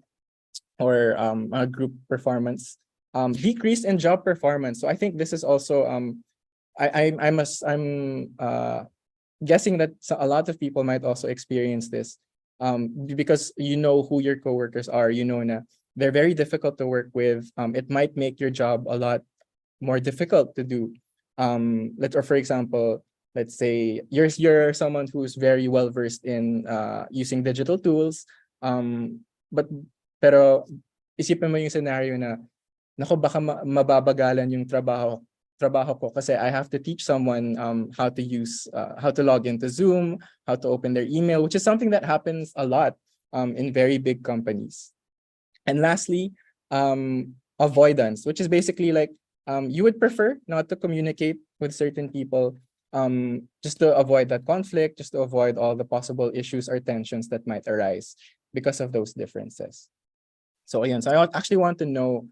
or group performance. Decrease in job performance. So I think this is also I'm guessing that a lot of people might also experience this because you know who your coworkers are. Na they're very difficult to work with. It might make your job a lot more difficult to do. For example, let's say you're someone who's very well versed in using digital tools, pero isipin mo yung scenario na, nako, baka mababagalan yung trabaho ko kasi I have to teach someone how to log into Zoom, how to open their email, which is something that happens a lot in very big companies. And lastly, avoidance, which is basically like you would prefer not to communicate with certain people just to avoid that conflict, just to avoid all the possible issues or tensions that might arise because of those differences. So I actually want to know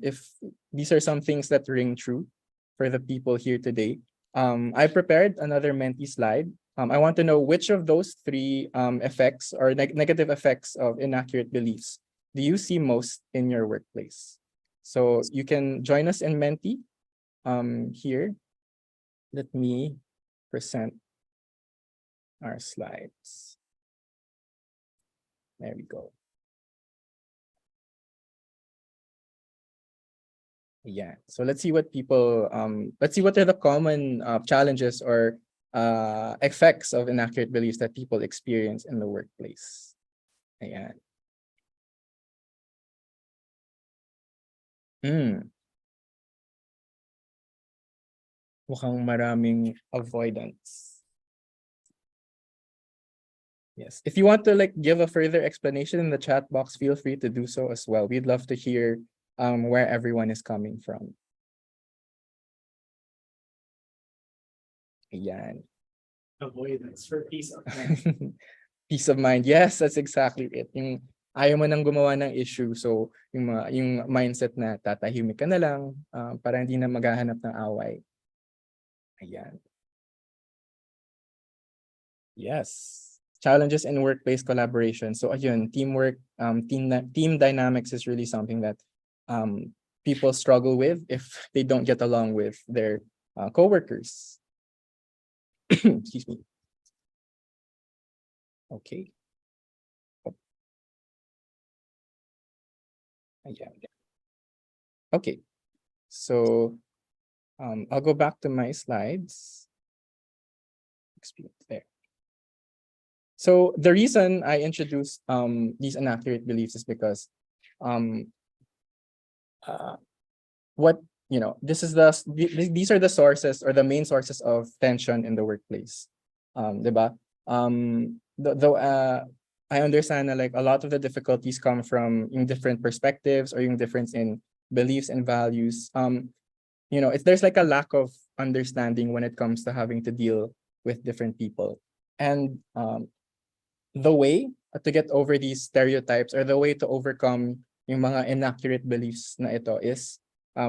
if these are some things that ring true for the people here today. I prepared another Menti slide. I want to know which of those three effects or negative effects of inaccurate beliefs do you see most in your workplace? So you can join us in Menti here. Let me present our slides. There we go. Yeah, so let's see what people let's see what are the common challenges or effects of inaccurate beliefs that people experience in the workplace. Ayan. Mukhang maraming avoidance. Yes, if you want to give a further explanation in the chat box, feel free to do so as well. We'd love to hear where everyone is coming from. Ayan. Avoidance for peace of mind. Peace of mind. Yes, that's exactly it. Yung ayaw mo nang gumawa ng issue, so yung mindset na tatahimik ka na lang para hindi na maghahanap ng away. Ayan. Yes. Challenges in workplace collaboration. So ayun, teamwork, team dynamics is really something that people struggle with if they don't get along with their coworkers. Excuse me. Okay. Yeah. Okay. So I'll go back to my slides. There. So the reason I introduced these inaccurate beliefs is because these are the sources or the main sources of tension in the workplace. Diba? Though I understand that a lot of the difficulties come from in different perspectives or yung difference in beliefs and values. there's like a lack of understanding when it comes to having to deal with different people. And the way to get over these stereotypes, or the way to overcome yung mga inaccurate beliefs na ito, is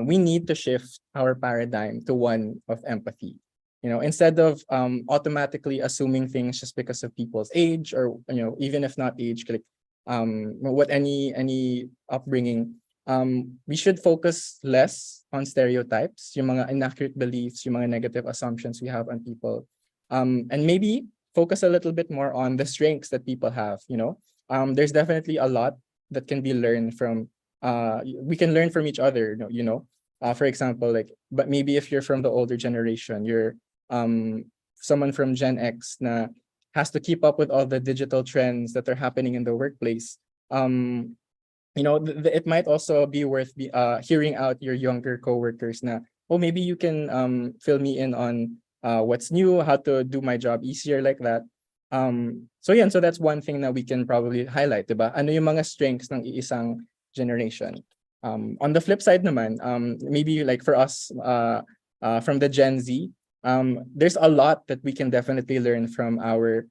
we need to shift our paradigm to one of empathy. Instead of automatically assuming things just because of people's age, or even if not age, like what any upbringing, we should focus less on stereotypes, yung mga inaccurate beliefs, yung mga negative assumptions we have on people, and maybe focus a little bit more on the strengths that people have. There's definitely a lot that can be learned from. We can learn from each other. For example, but maybe if you're from the older generation, you're someone from Gen X na has to keep up with all the digital trends that are happening in the workplace. It might also be worth hearing out your younger coworkers na, oh, maybe you can fill me in on what's new, how to do my job easier, like that. So that's one thing that we can probably highlight, diba? Ano yung mga strengths ng iisang generation? On the flip side naman, maybe like for us from the Gen Z, there's a lot that we can definitely learn from our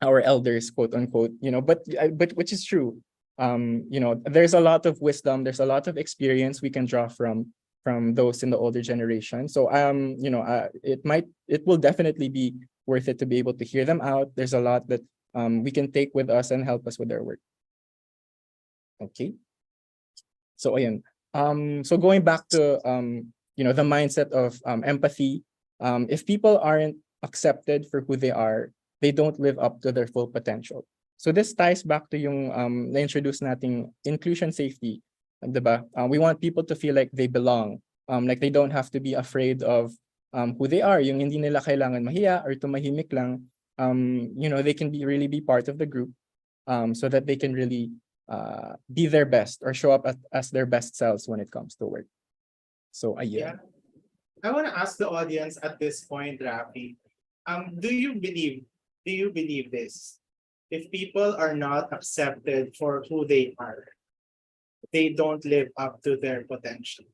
elders, quote unquote, but which is true. There's a lot of wisdom, there's a lot of experience we can draw from those in the older generation. So it will definitely be worth it to be able to hear them out. There's a lot that we can take with us and help us with our work. Okay. So ayan. So going back to the mindset of empathy, if people aren't accepted for who they are, they don't live up to their full potential. So this ties back to yung na-introduce nating inclusion safety, diba? We want people to feel like they belong, like they don't have to be afraid of who they are, yung hindi nila kailangan mahiya or tumahimik lang. They can really be part of the group, so that they can really be their best or show up as their best selves when it comes to work. So Yeah. I want to ask the audience at this point, Rafi, do you believe this? If people are not accepted for who they are, they don't live up to their potential.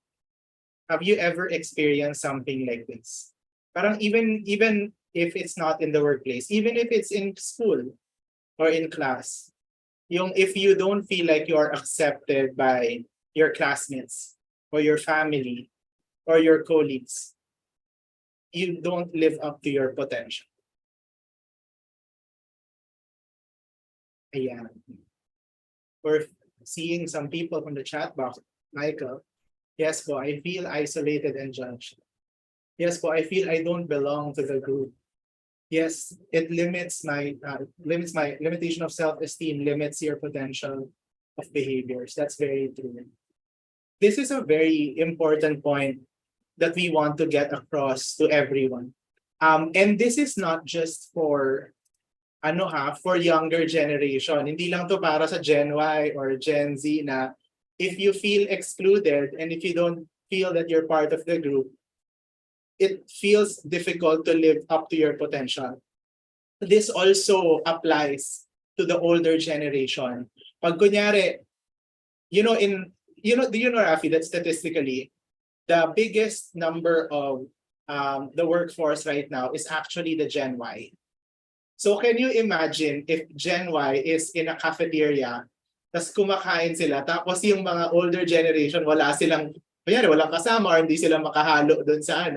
Have you ever experienced something like this? Parang even if it's not in the workplace, even if it's in school or in class, if you don't feel like you are accepted by your classmates or your family or your colleagues, you don't live up to your potential. Ayan. We're seeing some people from the chat box. Michael, yes po, I feel isolated and judged. Yes po, I feel I don't belong to the group. Yes, it limits my limitation of self-esteem, limits your potential of behaviors. That's very true. This is a very important point that we want to get across to everyone. And this is not just for for younger generation. Hindi lang to para sa Gen Y or Gen Z na if you feel excluded and if you don't feel that you're part of the group, it feels difficult to live up to your potential. This also applies to the older generation. Pag kunyari, do you know, Rafi, that statistically, the biggest number of the workforce right now is actually the Gen Y. So can you imagine if Gen Y is in a cafeteria, tas kumakain sila, tapos yung mga older generation, walang kasama or hindi sila makahalo doon sa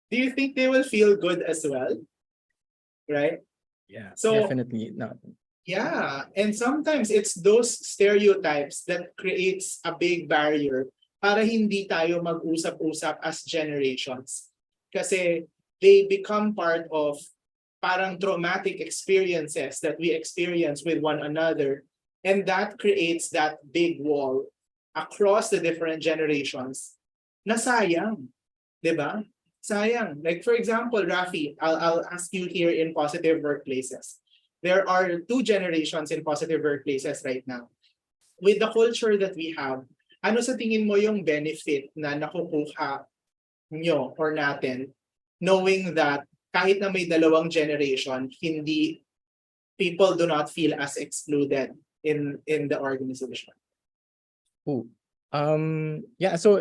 do you think they will feel good as well? Right? Yeah, so definitely not. Yeah, and sometimes it's those stereotypes that creates a big barrier para hindi tayo mag-usap-usap as generations. Kasi they become part of parang traumatic experiences that we experience with one another. And that creates that big wall across the different generations na sayang. Diba? Sayang. Like for example, Rafi, I'll ask you here in Positive Workplaces. There are 2 generations in Positive Workplaces right now. With the culture that we have, ano sa tingin mo yung benefit na nakukuha nyo or natin knowing that kahit na may dalawang generation, people do not feel as excluded in the organization? Ooh, Yeah, so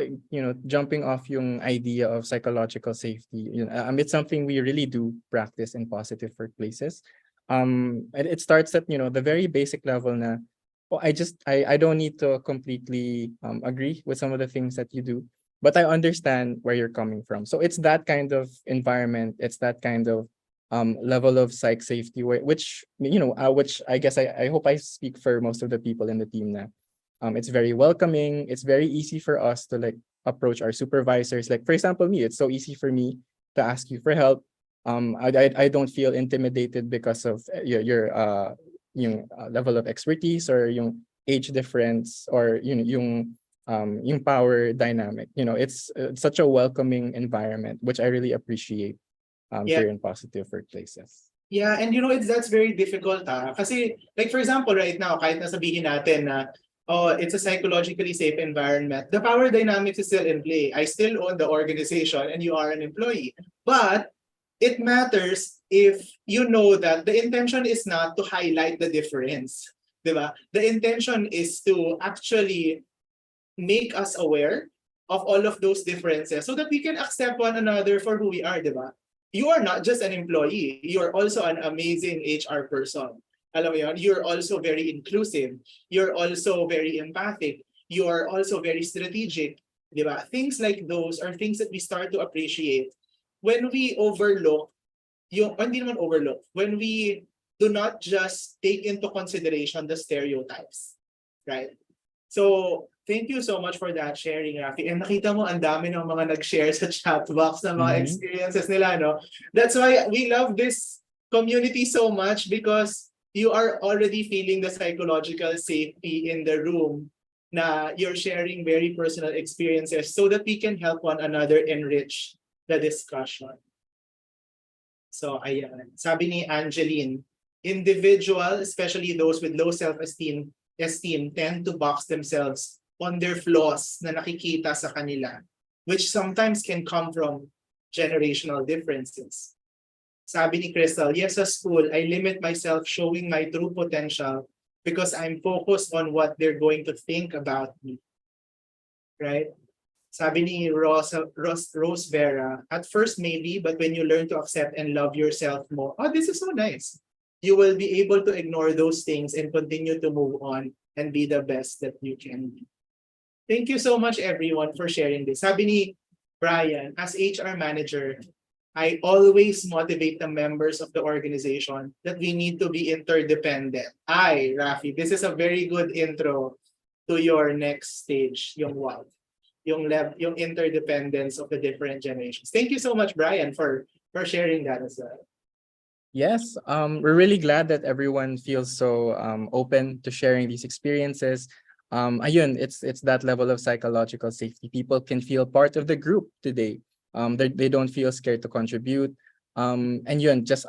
jumping off yung idea of psychological safety, it's something we really do practice in positive workplaces. And it starts at the very basic level na, oh, I don't need to completely agree with some of the things that you do, but I understand where you're coming from. So it's that kind of environment, it's that kind of level of psych safety which I guess I hope I speak for most of the people in the team na it's very welcoming. It's very easy for us to like approach our supervisors. Like for example, me, it's so easy for me to ask you for help. I don't feel intimidated because of yung level of expertise or yung age difference or yung power dynamic. It's such a welcoming environment, which I really appreciate Yeah. here in positive workplaces. Yeah, and that's very difficult kasi like for example right now kahit nasabihin natin na oh it's a psychologically safe environment, the power dynamics is still in play. I still own the organization and you are an employee. But it matters if you know that the intention is not to highlight the difference, 'di ba? The intention is to actually make us aware of all of those differences so that we can accept one another for who we are, di ba? You are not just an employee, you're also an amazing HR person. Alam mo yun? You're also very inclusive. You're also very empathic. You're also very strategic. Di ba? Things like those are things that we start to appreciate when we overlook hindi naman overlook, when we do not just take into consideration the stereotypes, right? So, thank you so much for that sharing, Rafi. And nakita mo, ang dami ng mga nag-share sa chat box ng mga Mhm. experiences nila, no? That's why we love this community so much because you are already feeling the psychological safety in the room na you're sharing very personal experiences so that we can help one another enrich the discussion. So, ayan. Sabi ni Angeline, individual, especially those with low self-esteem, tend to box themselves on their flaws na nakikita sa kanila, which sometimes can come from generational differences. Sabi ni Crystal, yes, sa school, I limit myself showing my true potential because I'm focused on what they're going to think about me. Right? Sabi ni Rose Vera, at first maybe, but when you learn to accept and love yourself more, oh, this is so nice. You will be able to ignore those things and continue to move on and be the best that you can be. Thank you so much, everyone, for sharing this. Sabi ni Brian, as HR manager, I always motivate the members of the organization that we need to be interdependent. Rafi, this is a very good intro to your next stage, yung what? Yung interdependence of the different generations. Thank you so much, Brian, for sharing that as well. Yes, we're really glad that everyone feels so open to sharing these experiences. Ayun, it's that level of psychological safety. People can feel part of the group today. They don't feel scared to contribute. And yun, just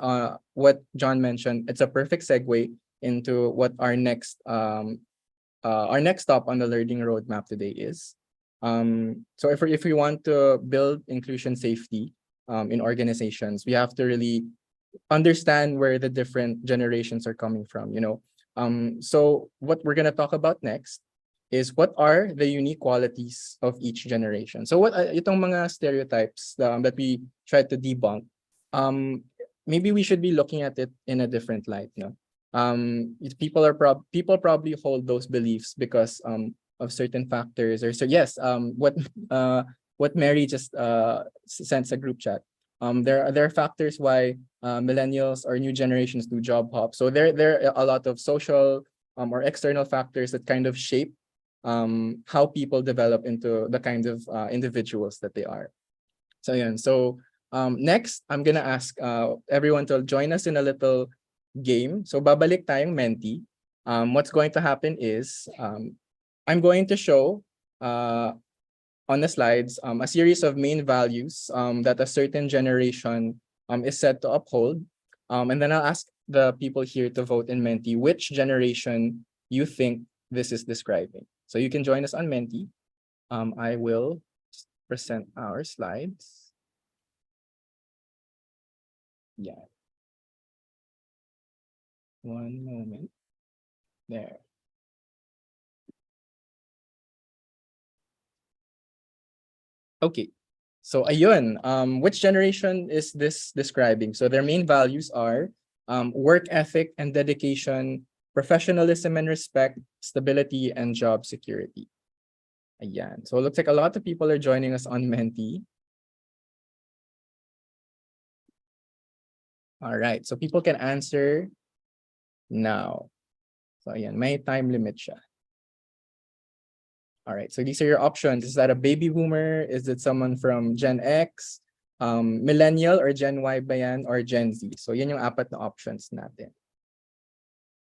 what John mentioned, it's a perfect segue into what our next stop on the learning roadmap today is. So if we want to build inclusion safety in organizations, we have to really understand where the different generations are coming from. So what we're gonna talk about next is what are the unique qualities of each generation. So what itong mga stereotypes that we try to debunk, maybe we should be looking at it in a different light. No, people probably hold those beliefs because of certain factors or so. Yes, what Mary just sent a group chat. There are factors why millennials or new generations do job hop. So there are a lot of social or external factors that kind of shape how people develop into the kind of individuals that they are. So yeah. So next, I'm gonna ask everyone to join us in a little game. So babalik tayong Menti. What's going to happen is I'm going to show on the slides a series of main values that a certain generation is said to uphold. And then I'll ask the people here to vote in Menti which generation you think this is describing. So you can join us on Menti. I will present our slides. Yeah. One moment. There. Okay. So ayun, which generation is this describing? So their main values are work ethic and dedication, professionalism and respect, stability and job security. Ayan. So it looks like a lot of people are joining us on Menti. All right. So people can answer now. So ayan, may time limit siya. All right. So these are your options. Is that a baby boomer? Is it someone from Gen X, millennial or Gen Y ba yan, or Gen Z? So yan yung apat na options natin.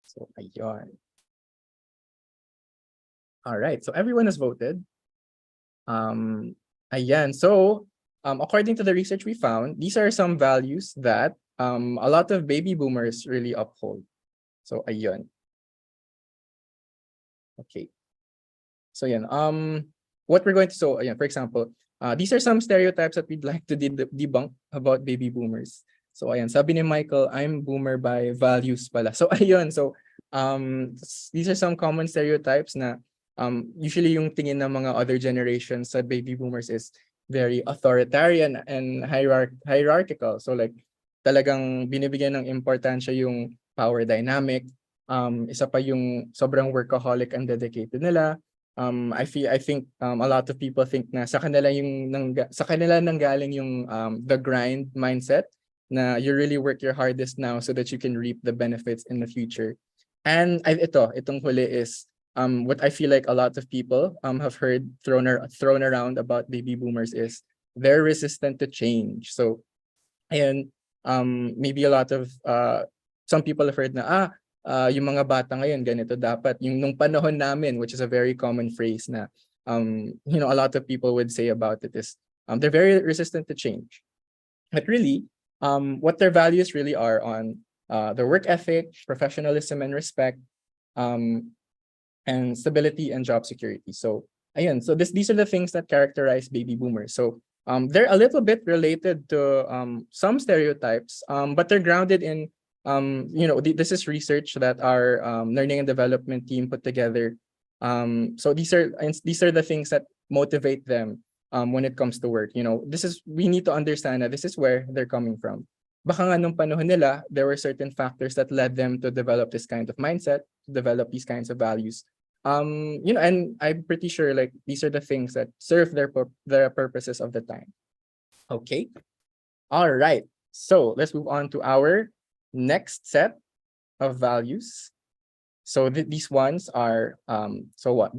So ayun. All right. So everyone has voted. Ayan. So according to the research we found, these are some values that a lot of baby boomers really uphold. So ayun. Okay. So yan. What we're going to, so ayan, for example, these are some stereotypes that we'd like to debunk about baby boomers. So ayan, sabi ni Michael, I'm boomer by values pala. So ayun, so these are some common stereotypes na usually yung tingin ng mga other generations sa baby boomers is very authoritarian and hierarchical. So like talagang binibigyan ng importansya yung power dynamic. Isa pa yung sobrang workaholic and dedicated nila. I think a lot of people think na sa kanila nanggaling yung the grind mindset na you really work your hardest now so that you can reap the benefits in the future. And itong huli is what I feel like a lot of people have heard thrown around about baby boomers is they're resistant to change. So and maybe a lot of some people have heard na yung mga bata ngayon ganito dapat, yung nung panahon namin, which is a very common phrase na a lot of people would say about it is they're very resistant to change. But really what their values really are on their work ethic, professionalism and respect, and stability and job security. So ayun, so these are the things that characterize baby boomers. So they're a little bit related to some stereotypes, but they're grounded in this is research that our learning and development team put together. So these are the things that motivate them when it comes to work. We need to understand that this is where they're coming from. Baka nga nung panahon nila, there were certain factors that led them to develop this kind of mindset, to develop these kinds of values. And I'm pretty sure like these are the things that serve their purposes of the time. Okay. All right. So let's move on to our next set of values. So these ones are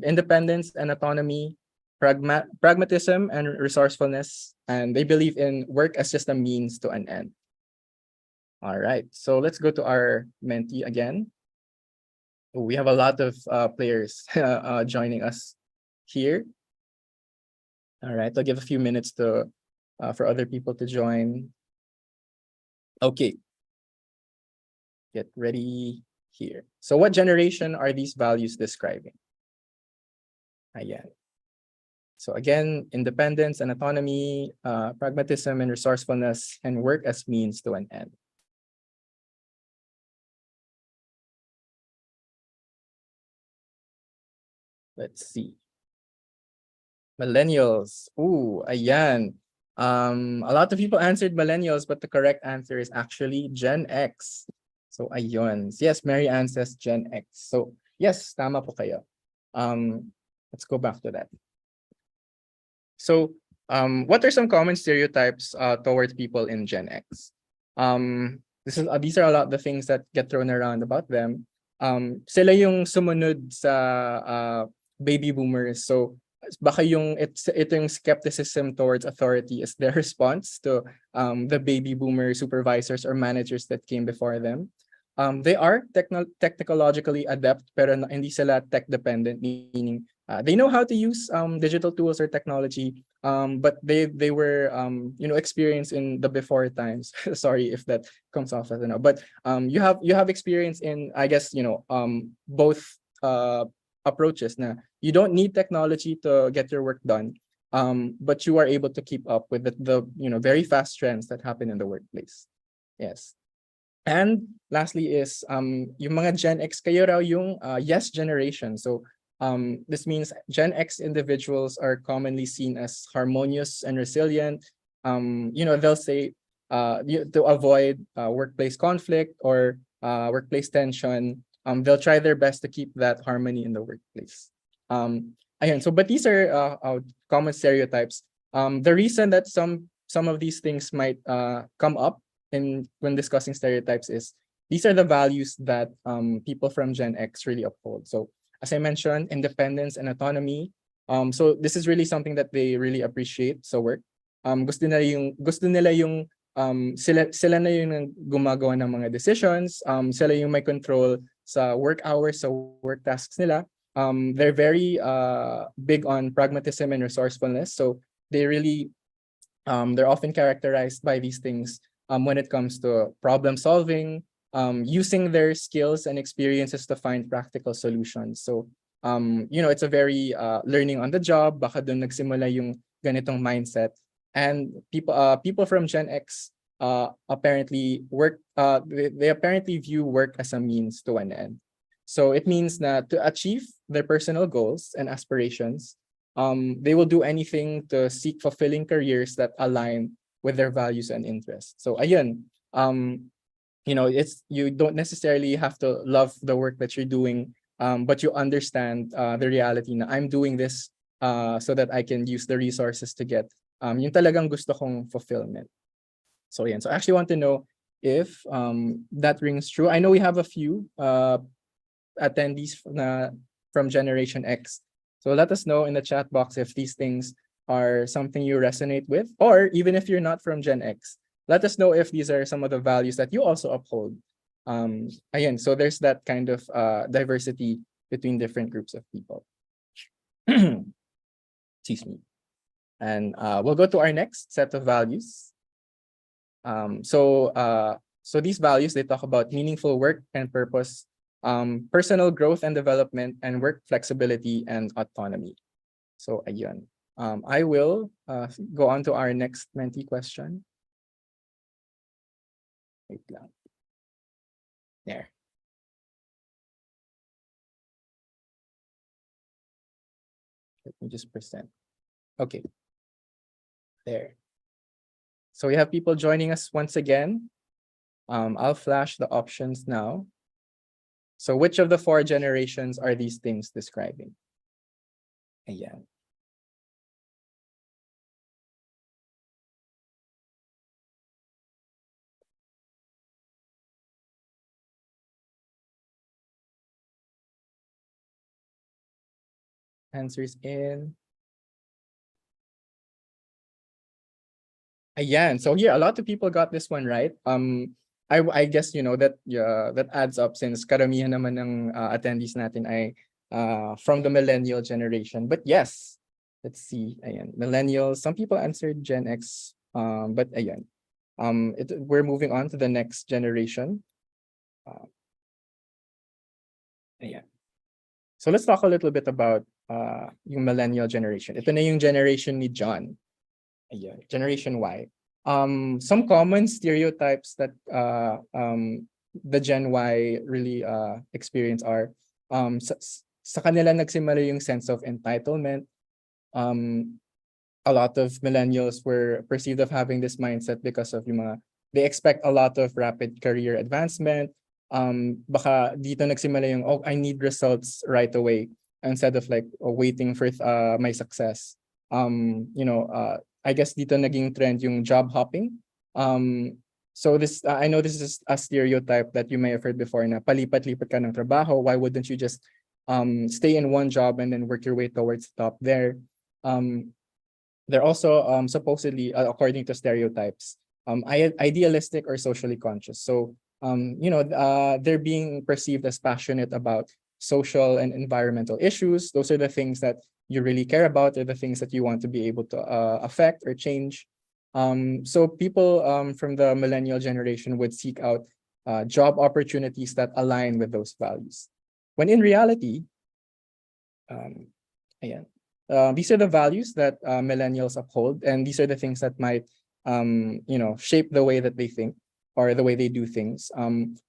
independence and autonomy, pragmatism and resourcefulness, and they believe in work as just a means to an end. All right, so let's go to our mentee again. We have a lot of players joining us here. All right, I'll give a few minutes for other people to join. Okay. Get ready here. So what generation are these values describing? Ayan. So again, independence and autonomy, pragmatism and resourcefulness, and work as means to an end. Let's see. Millennials. Ooh, ayan. A lot of people answered millennials, but the correct answer is actually Gen X. So ayun. Yes, Mary Ann says Gen X. So yes, tama po kayo. Let's go back to that. So what are some common stereotypes towards people in Gen X? These are a lot of the things that get thrown around about them. Sila yung sumunod sa baby boomers. So baka ito yung skepticism towards authority is their response to the baby boomer supervisors or managers that came before them. They are technologically adept pero hindi sila tech dependent, meaning they know how to use digital tools or technology, but they were experienced in the before times. Sorry if that comes off as but you have experience in, I guess, both approaches. Na you don't need technology to get your work done, but you are able to keep up with the very fast trends that happen in the workplace. Yes. And lastly is yung mga Gen X, kayo raw yung yes generation. So This means Gen X individuals are commonly seen as harmonious and resilient. They'll say to avoid workplace conflict or workplace tension, they'll try their best to keep that harmony in the workplace. But these are common stereotypes. The reason that some of these things might come up when discussing stereotypes is these are the values that people from Gen X really uphold. So as I mentioned, independence and autonomy. So this is really something that they really appreciate sa work. Gusto nila yung sila na yung gumagawa ng mga decisions, sila yung may control sa work hours, sa work tasks nila. They're very big on pragmatism and resourcefulness. So they're often characterized by these things when it comes to problem solving, using their skills and experiences to find practical solutions. So, it's a very learning on the job, baka dun nagsimula yung ganitong mindset. And people from Gen X apparently they apparently view work as a means to an end. So it means that to achieve their personal goals and aspirations, they will do anything to seek fulfilling careers that align with their values and interests. So ayun, you don't necessarily have to love the work that you're doing, but you understand the reality na I'm doing this so that I can use the resources to get yung talagang gusto kong fulfillment. So yeah, so I actually want to know if that rings true. I know we have a few attendees from Generation X. So let us know in the chat box if these things are something you resonate with, or even if you're not from Gen X, let us know if these are some of the values that you also uphold. So there's that kind of diversity between different groups of people. Excuse me. And we'll go to our next set of values. So these values, they talk about meaningful work and purpose, personal growth and development, and work flexibility and autonomy. So ayun. I will go on to our next Menti question. Wait lang. There. Let me just present. Okay. There. So we have people joining us once again. I'll flash the options now. So which of the 4 generations are these things describing? Ayan. Answers in. Ayan. So yeah, a lot of people got this one right. I guess that adds up since karamihan naman ng attendees natin ay from the millennial generation. But yes, let's see. Ayan, millennials. Some people answered Gen X. But ayan. We're moving on to the next generation. Ayan. So let's talk a little bit about yung millennial generation. Ito na yung generation ni John. Ayan, Generation Y. Some common stereotypes that the Gen Y really experience are sa kanila nagsimula yung sense of entitlement. A lot of millennials were perceived of having this mindset because of they expect a lot of rapid career advancement. Baka dito nagsimula yung I need results right away instead of waiting for my success. I guess dito naging trend yung job hopping. So this I know this is a stereotype that you may have heard before na palipat-lipat ka ng trabaho. Why wouldn't you just stay in one job and then work your way towards the top there? They're also supposedly, according to stereotypes, idealistic or socially conscious. So they're being perceived as passionate about social and environmental issues. Those are the things that you really care about, or the things that you want to be able to affect or change. So people from the millennial generation would seek out job opportunities that align with those values. When in reality, these are the values that millennials uphold, and these are the things that might shape the way that they think. or the way they do things.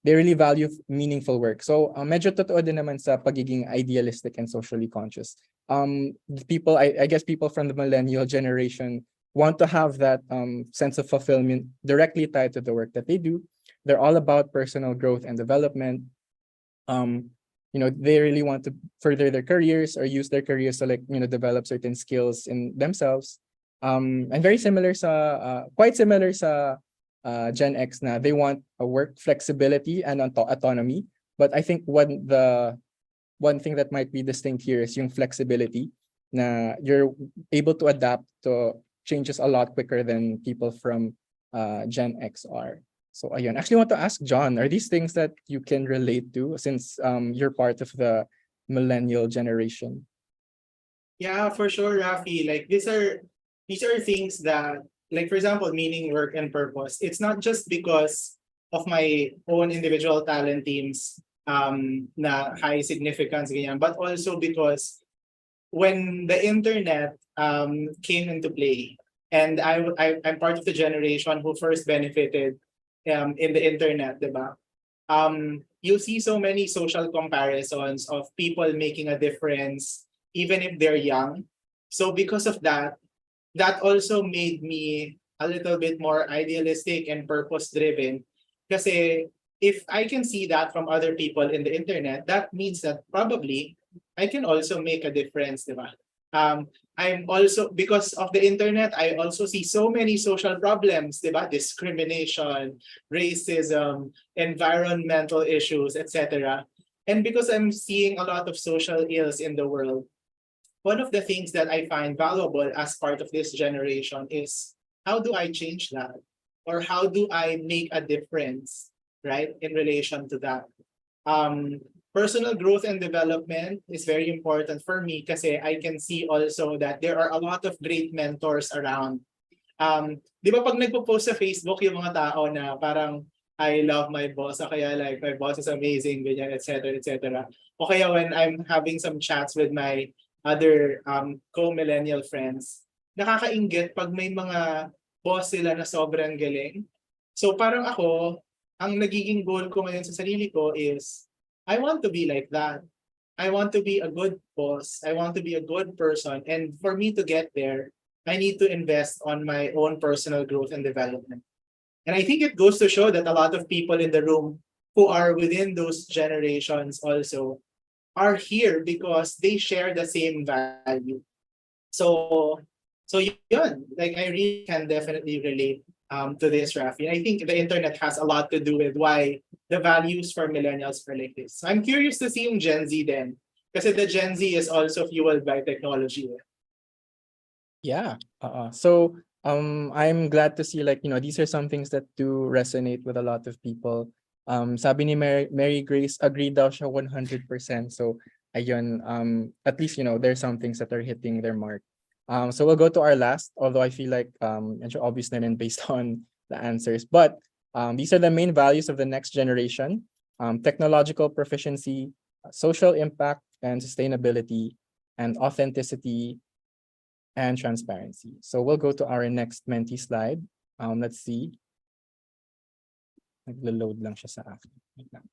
They really value meaningful work. So medyo totoo din naman sa pagiging idealistic and socially conscious. The people, I guess people from the millennial generation want to have that sense of fulfillment directly tied to the work that they do. They're all about personal growth and development. They really want to further their careers or use their careers to develop certain skills in themselves. And very similar quite similar sa Gen X na they want a work flexibility and autonomy. But I think one thing that might be distinct here is yung flexibility na you're able to adapt to changes a lot quicker than people from Gen X are. So ayun, actually want to ask John, are these things that you can relate to since you're part of the millennial generation? Yeah, for sure, Rafi. Like these are things that, like for example, meaning, work, and purpose. It's not just because of my own individual talent teams na high significance ganyan, but also because when the internet came into play, and I'm part of the generation who first benefited in the internet, diba? You'll see so many social comparisons of people making a difference, even if they're young. So because of that, that also made me a little bit more idealistic and purpose-driven. Kasi if I can see that from other people in the internet, that means that probably I can also make a difference, diba? I'm also, because of the internet, I also see so many social problems, diba? Discrimination, racism, environmental issues, etc. And because I'm seeing a lot of social ills in the world, one of the things that I find valuable as part of this generation is how do I change that? Or how do I make a difference, right, in relation to that? Personal growth and development is very important for me kasi I can see also that there are a lot of great mentors around. Di ba pag nagpo-post sa Facebook yung mga tao na parang I love my boss, o kaya like my boss is amazing, ganyan, etc., etc. O kaya when I'm having some chats with my other co-millennial friends, nakakainggit pag may mga boss sila na sobrang galing. So parang ako, ang nagiging goal ko ngayon sa sarili ko is I want to be like that. I want to be a good boss. I want to be a good person. And for me to get there, I need to invest on my own personal growth and development. And I think it goes to show that a lot of people in the room who are within those generations also are here because they share the same value. So yun, like I really can definitely relate to this, Rafi. And I think the internet has a lot to do with why the values for millennials are like this. So I'm curious to see yung Gen Z then. Because the Gen Z is also fueled by technology. Yeah. So I'm glad to see these are some things that do resonate with a lot of people. Sabi ni Mary Grace, agreed daw siya 100%. So ayun, at least there's some things that are hitting their mark. So we'll go to our last, although I feel like obvious na rin based on the answers. But these are the main values of the next generation: technological proficiency, social impact and sustainability, and authenticity and transparency. So we'll go to our next Menti slide. Let's see. Naglo-load lang siya sa akin. Wait lang.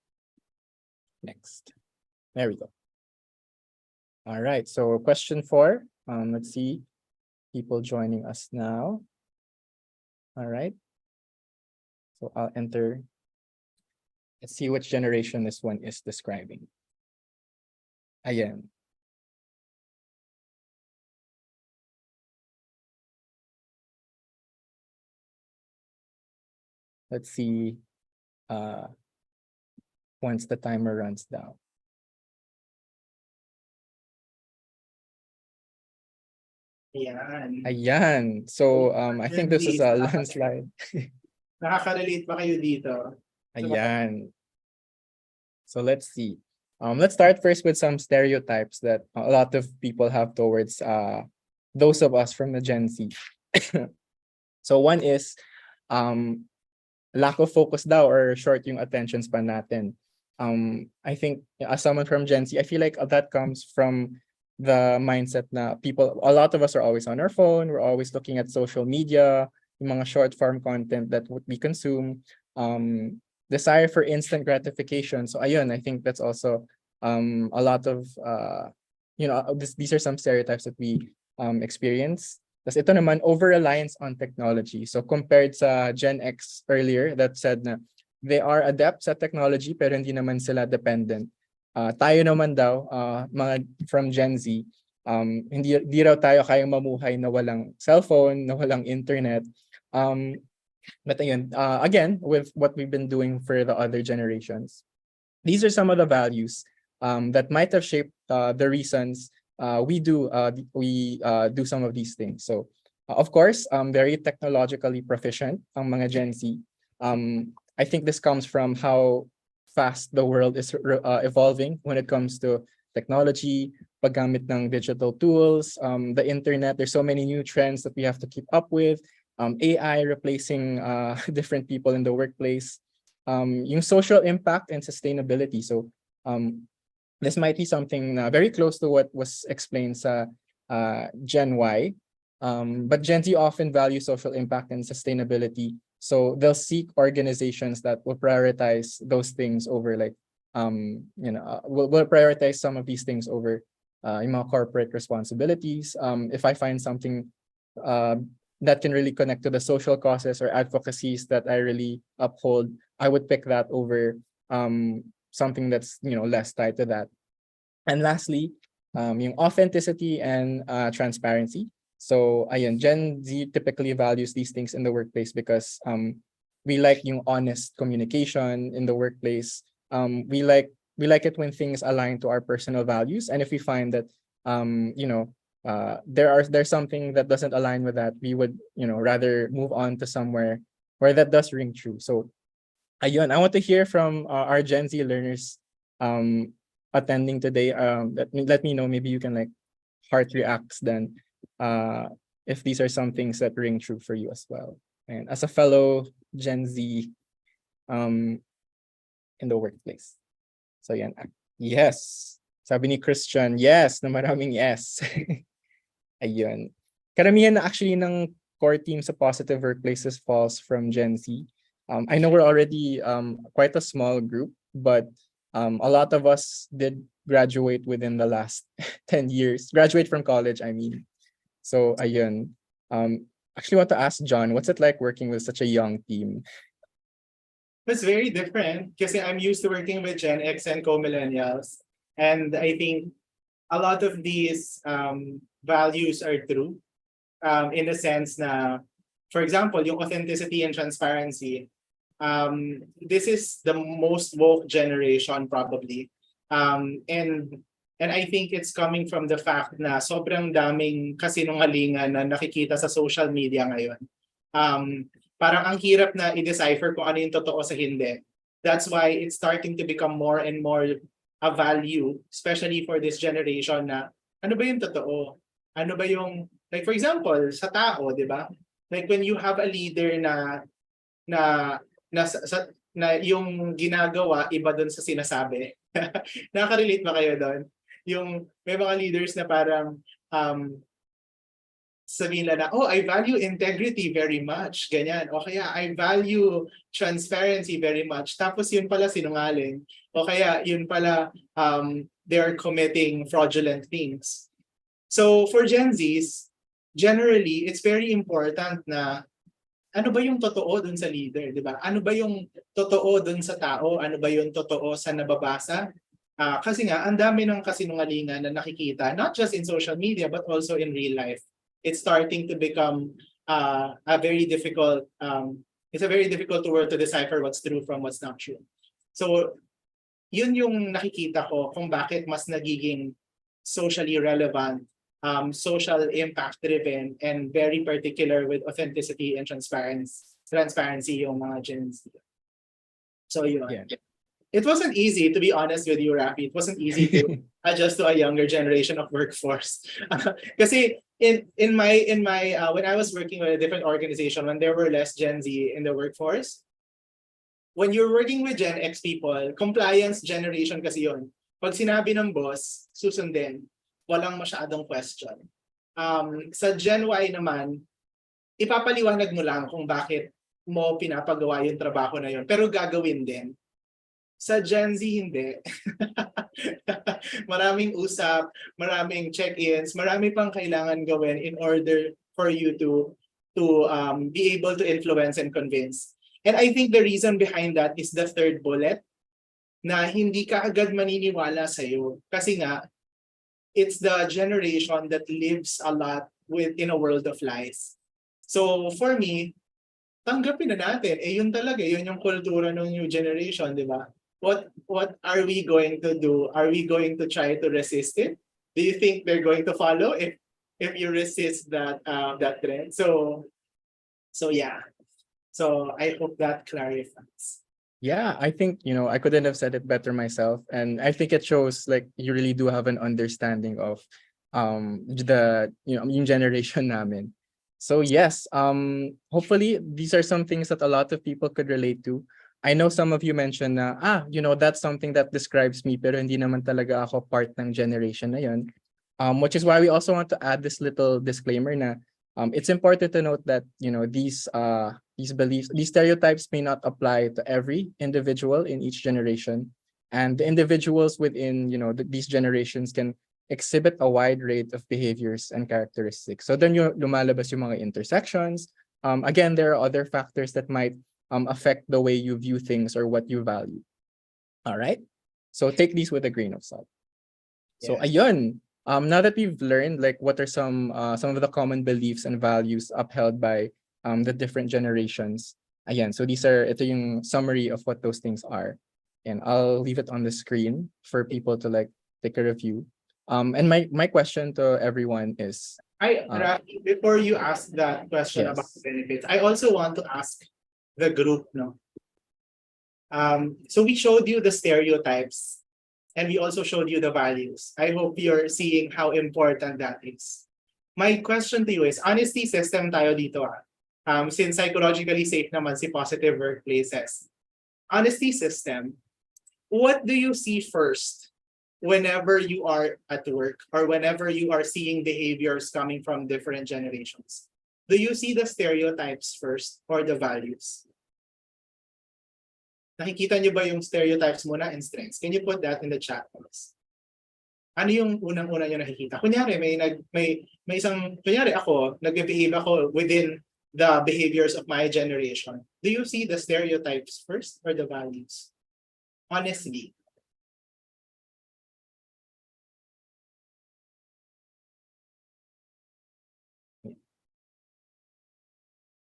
Next. There we go. All right. So question 4. Let's see. People joining us now. All right. So I'll enter. Let's see which generation this one is describing. Ayan. Let's see once the timer runs down. Ayan. Ayan. So I think this is a landslide. Nakaka-relate ba kayo dito? Ayan. So let's see. Let's start first with some stereotypes that a lot of people have towards those of us from the Gen Z. So one is lack of focus daw or short yung attention span natin. I think as someone from Gen Z, I feel like that comes from the mindset na a lot of us are always on our phone, we're always looking at social media, yung mga short form content that we consume. desire for instant gratification. So ayun, I think that's also a lot of these are some stereotypes that we experience. Tas ito naman, over-reliance on technology. So compared sa Gen X earlier that said na they are adept sa technology pero hindi naman sila dependent. Tayo naman daw, mga from Gen Z, hindi raw tayo kayang mamuhay na walang cellphone, na walang internet. But ayun, again, with what we've been doing for the other generations, these are some of the values that might have shaped the reasons we do some of these things. So, of course, very technologically proficient ang mga Gen Z. I think this comes from how fast the world is evolving when it comes to technology, paggamit ng digital tools, the internet. There's so many new trends that we have to keep up with. AI replacing different people in the workplace. Yung social impact and sustainability. So this might be something very close to what was explained sa Gen Y. But Gen Z often value social impact and sustainability. So they'll seek organizations that will prioritize those things over will prioritize some of these things over yung mga corporate responsibilities. If I find something that can really connect to the social causes or advocacies that I really uphold, I would pick that over something that's less tied to that. And lastly, yung authenticity and transparency. So ayun, Gen Z typically values these things in the workplace because we like yung honest communication in the workplace. We like it when things align to our personal values, and if we find that there's something that doesn't align with that, we would rather move on to somewhere where that does ring true. So ayun, I want to hear from our Gen Z learners attending today. Let me know, maybe you can heart reacts then if these are some things that ring true for you as well. And as a fellow Gen Z in the workplace. So yan. Yes. Sabi ni Christian, yes, na maraming yes. Ayun. Karamihan na actually ng core team sa Positive Workplaces falls from Gen Z. I know we're already quite a small group, but a lot of us did graduate within the last 10 years. Graduate from college, I mean. So ayun. Actually want to ask John, what's it like working with such a young team? It's very different kasi I'm used to working with Gen X and co-millennials. And I think a lot of these values are true in the sense na, for example, yung authenticity and transparency, this is the most woke generation probably. And I think it's coming from the fact na sobrang daming kasinungalingan na nakikita sa social media ngayon. Parang ang hirap na i-decipher kung ano yung totoo sa hindi. That's why it's starting to become more and more a value, especially for this generation na ano ba yung totoo? Ano ba yung, like for example, sa tao, di ba? Like when you have a leader na yung ginagawa iba dun sa sinasabi. Nakaka-relate ba kayo doon? Yung may mga leaders na parang sabihin na, oh, I value integrity very much, ganyan. O kaya, I value transparency very much. Tapos yun pala sinungaling. O kaya, yun pala, they're committing fraudulent things. So for Gen Zs, generally, it's very important na ano ba yung totoo dun sa leader, di ba? Ano ba yung totoo dun sa tao? Ano ba yung totoo sa nababasa? Kasi nga, ang dami ng kasinungalingan na nakikita, not just in social media, but also in real life. It's starting to become a very difficult, it's a very difficult word to decipher what's true from what's not true. So, yun yung nakikita ko kung bakit mas nagiging socially relevant, social impact driven, and very particular with authenticity and transparency yung mga Gen Z. So, yun. Yeah. It wasn't easy, to be honest with you, Rafi. It wasn't easy to adjust to a younger generation of workforce. Kasi in my when I was working with a different organization, when there were less Gen Z in the workforce, when you're working with Gen X people, compliance generation kasi yun. Pag sinabi ng boss, susundin, walang masyadong question. Sa Gen Y naman, ipapaliwanag mo lang kung bakit mo pinapagawa yung trabaho na yun, pero gagawin din. Sa Gen Z, hindi. Maraming usap, maraming check-ins, marami pang kailangan gawin in order for you to be able to influence and convince. And I think the reason behind that is the third bullet, na hindi ka agad maniniwala sa'yo. Kasi nga, it's the generation that lives a lot in a world of lies. So for me, tanggapin na natin. Yun talaga, yun yung kultura ng new generation, di ba? What are we going to do? Are we going to try to resist it? Do you think they're going to follow if you resist that trend? So yeah. So I hope that clarifies. Yeah, I think, I couldn't have said it better myself. And I think it shows like you really do have an understanding of yung generation namin. So yes, hopefully these are some things that a lot of people could relate to. I know some of you mentioned na, that's something that describes me, pero hindi naman talaga ako part ng generation na yun. Which is why we also want to add this little disclaimer na it's important to note that, these beliefs, these stereotypes may not apply to every individual in each generation. And the individuals within, these generations can exhibit a wide range of behaviors and characteristics. So then lumalabas yung mga intersections. Again, there are other factors that might affect the way you view things or what you value. All right? So take these with a grain of salt. So ayun, now that we've learned like what are some of the common beliefs and values upheld by the different generations. Ayan, so ito yung summary of what those things are. And I'll leave it on the screen for people to like take a review. And my question to everyone is, Rafi, before you ask that question Yes. about benefits, I also want to ask the group, no? So we showed you the stereotypes and we also showed you the values. I hope you're seeing how important that is. My question to you is, honesty system tayo dito since psychologically safe naman si positive workplaces. Honesty system, what do you see first whenever you are at work or whenever you are seeing behaviors coming from different generations? Do you see the stereotypes first or the values? Nakikita niyo ba yung stereotypes muna and strengths? Can you put that in the chat box? Ano yung unang-una niyo nakikita? Kunyari, may isang, kunyari ako, nag-behave ako within the behaviors of my generation. Do you see the stereotypes first or the values? Honestly.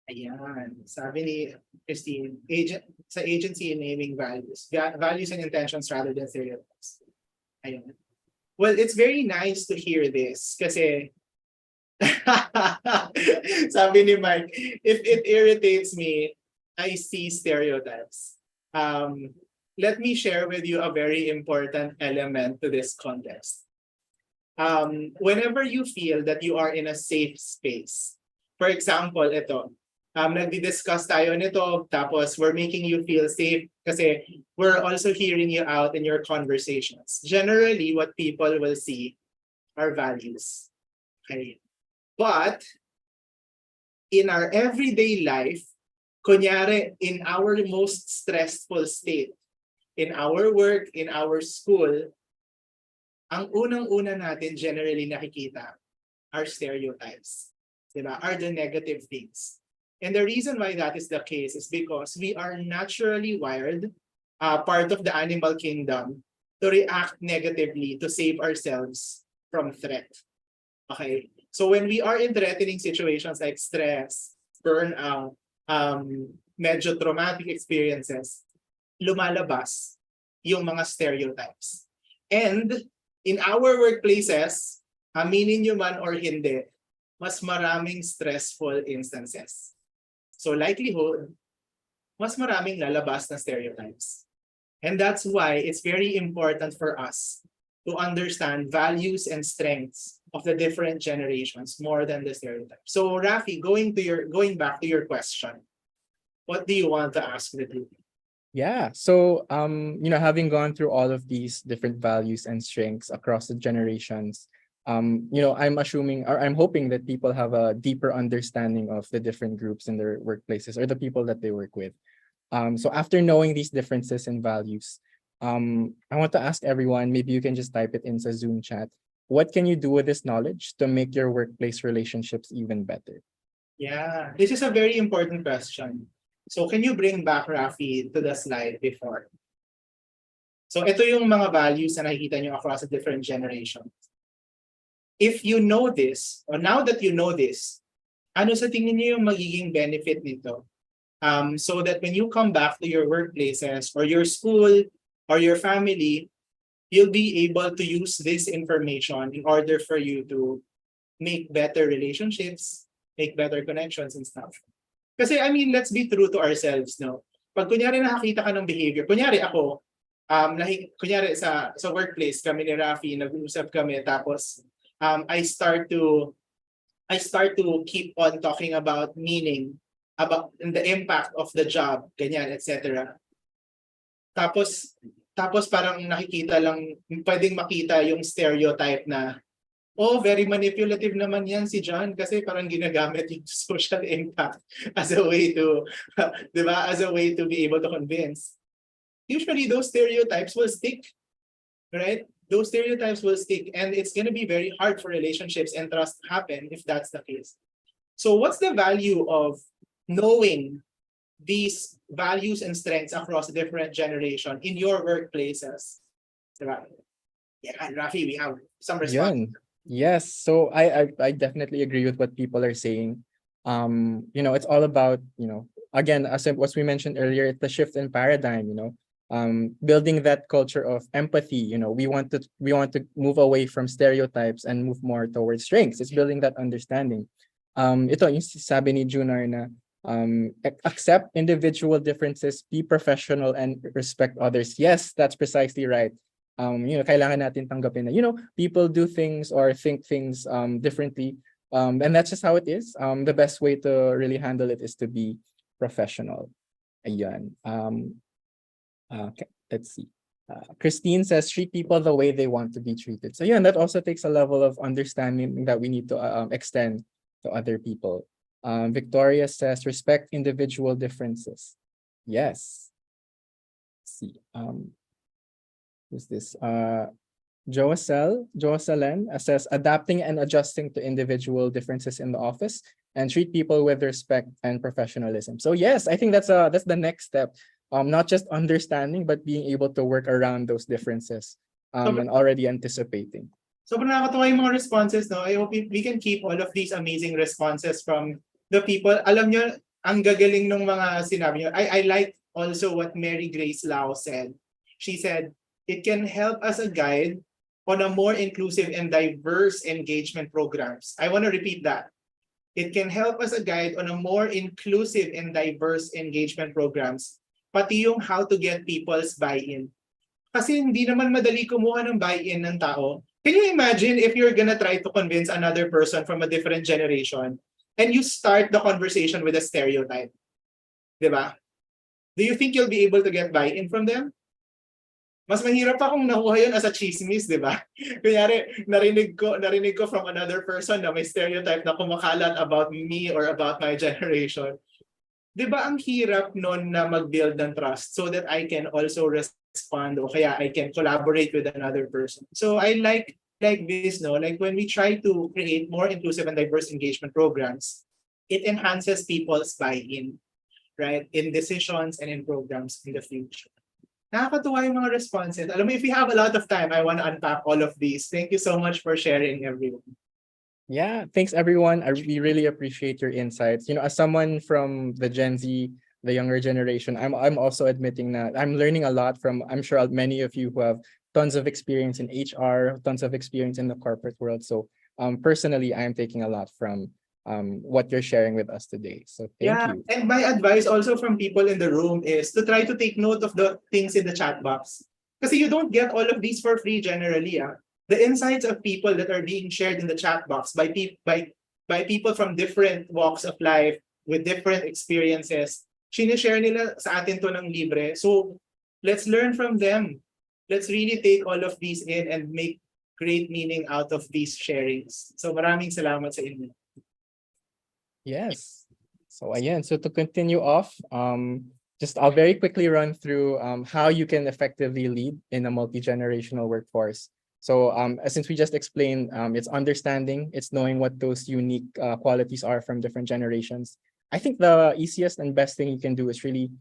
Ayan, sabi ni Christine, sa agency in naming values. Values and intentions rather than stereotypes. Ayan. Well, it's very nice to hear this kasi sabi ni Mike, if it irritates me, I see stereotypes. Let me share with you a very important element to this context. Whenever you feel that you are in a safe space, for example, ito, nagdi-discuss tayo nito, tapos we're making you feel safe kasi we're also hearing you out in your conversations. Generally, what people will see are values. Okay. But in our everyday life, kunyari, in our most stressful state, in our work, in our school, ang unang-una natin generally nakikita are stereotypes. Diba? Are the negative things. And the reason why that is the case is because we are naturally wired, part of the animal kingdom, to react negatively to save ourselves from threat. Okay? So when we are in threatening situations like stress, burnout, medyo traumatic experiences, lumalabas yung mga stereotypes. And in our workplaces, aminin nyo man or hindi, mas maraming stressful instances. So likelihood, mas maraming lalabas na stereotypes. And that's why it's very important for us to understand values and strengths of the different generations more than the stereotypes. So Rafi, going back to your question, what do you want to ask the group? Yeah. So, having gone through all of these different values and strengths across the generations, I'm assuming or I'm hoping that people have a deeper understanding of the different groups in their workplaces or the people that they work with. So after knowing these differences in values, I want to ask everyone, maybe you can just type it into Zoom chat. What can you do with this knowledge to make your workplace relationships even better? Yeah, this is a very important question. So can you bring back Rafi to the slide before? So ito yung mga values na nakikita nyo across the different generations. If you know this, or now that you know this, ano sa tingin niyo yung magiging benefit nito? So that when you come back to your workplaces or your school or your family, you'll be able to use this information in order for you to make better relationships, make better connections and stuff. Kasi I mean, let's be true to ourselves, no? Pag kunyari nakakita ka ng behavior, kunyari ako, kunyari sa workplace kami ni Rafi, nag-uusap kami, tapos I start to keep on talking about meaning, about the impact of the job, ganyan, etc. Tapos parang nakikita lang, pwedeng makita yung stereotype na, oh, very manipulative naman yan si John kasi parang ginagamit yung social impact as a way to, di ba, as a way to be able to convince. Usually those stereotypes will stick, right? Those stereotypes will stick and it's going to be very hard for relationships and trust to happen if that's the case. So what's the value of knowing these values and strengths across different generation in your workplaces? Diba? Yeah, Rafi, we have some response. Yun. Yes. So I definitely agree with what people are saying. It's all about, again, as we mentioned earlier, it's the shift in paradigm, building that culture of empathy. We want to move away from stereotypes and move more towards strengths. It's building that understanding. Ito yung sabi ni Junar na accept individual differences, be professional and respect others. Yes, that's precisely right. Kailangan natin tanggapin na, people do things or think things differently. And that's just how it is. The best way to really handle it is to be professional. Ayan. Okay, let's see. Christine says, treat people the way they want to be treated. So yeah, and that also takes a level of understanding that we need to extend to other people. Victoria says, respect individual differences. Yes. Let's see. Who's this? Joacelen says, adapting and adjusting to individual differences in the office and treat people with respect and professionalism. So yes, I think that's the next step. Not just understanding, but being able to work around those differences and already anticipating. Sobrang nakakatuwa yung mga responses, no? I hope we can keep all of these amazing responses from the people. Alam nyo, ang gagaling ng mga sinabi nyo. I like also what Mary Grace Lau said. She said, it can help as a guide on a more inclusive and diverse engagement programs. I want to repeat that. It can help as a guide on a more inclusive and diverse engagement programs. Pati yung how to get people's buy-in. Kasi hindi naman madali kumuha ng buy-in ng tao. Can you imagine if you're gonna try to convince another person from a different generation and you start the conversation with a stereotype? Diba? Do you think you'll be able to get buy-in from them? Mas mahirap pa kung nakuha yun as a chismis, di ba? Kunyari, narinig ko from another person na may stereotype na kumakalat about me or about my generation. Di ba ang hirap nun na mag-build ng trust so that I can also respond o kaya I can collaborate with another person. So I like this, no? Like when we try to create more inclusive and diverse engagement programs, it enhances people's buy-in, right? In decisions and in programs in the future. Nakakatuwa yung mga responses. Alam mo, if we have a lot of time, I want to unpack all of these. Thank you so much for sharing, everyone. Yeah, thanks everyone. We really appreciate your insights. As someone from the Gen Z, the younger generation, I'm also admitting that I'm learning a lot from, I'm sure many of you who have tons of experience in HR, tons of experience in the corporate world. So personally, I'm taking a lot from what you're sharing with us today. So thank you. And my advice also from people in the room is to try to take note of the things in the chat box. Because you don't get all of these for free generally. The insights of people that are being shared in the chat box by people from different walks of life with different experiences, sinishare nila sa atin to ng libre. So let's learn from them. Let's really take all of these in and make great meaning out of these sharings. So maraming salamat sa inyo. Yes. So again, so to continue off, just I'll very quickly run through how you can effectively lead in a multi-generational workforce. So since we just explained, it's understanding, it's knowing what those unique qualities are from different generations. I think the easiest and best thing you can do is really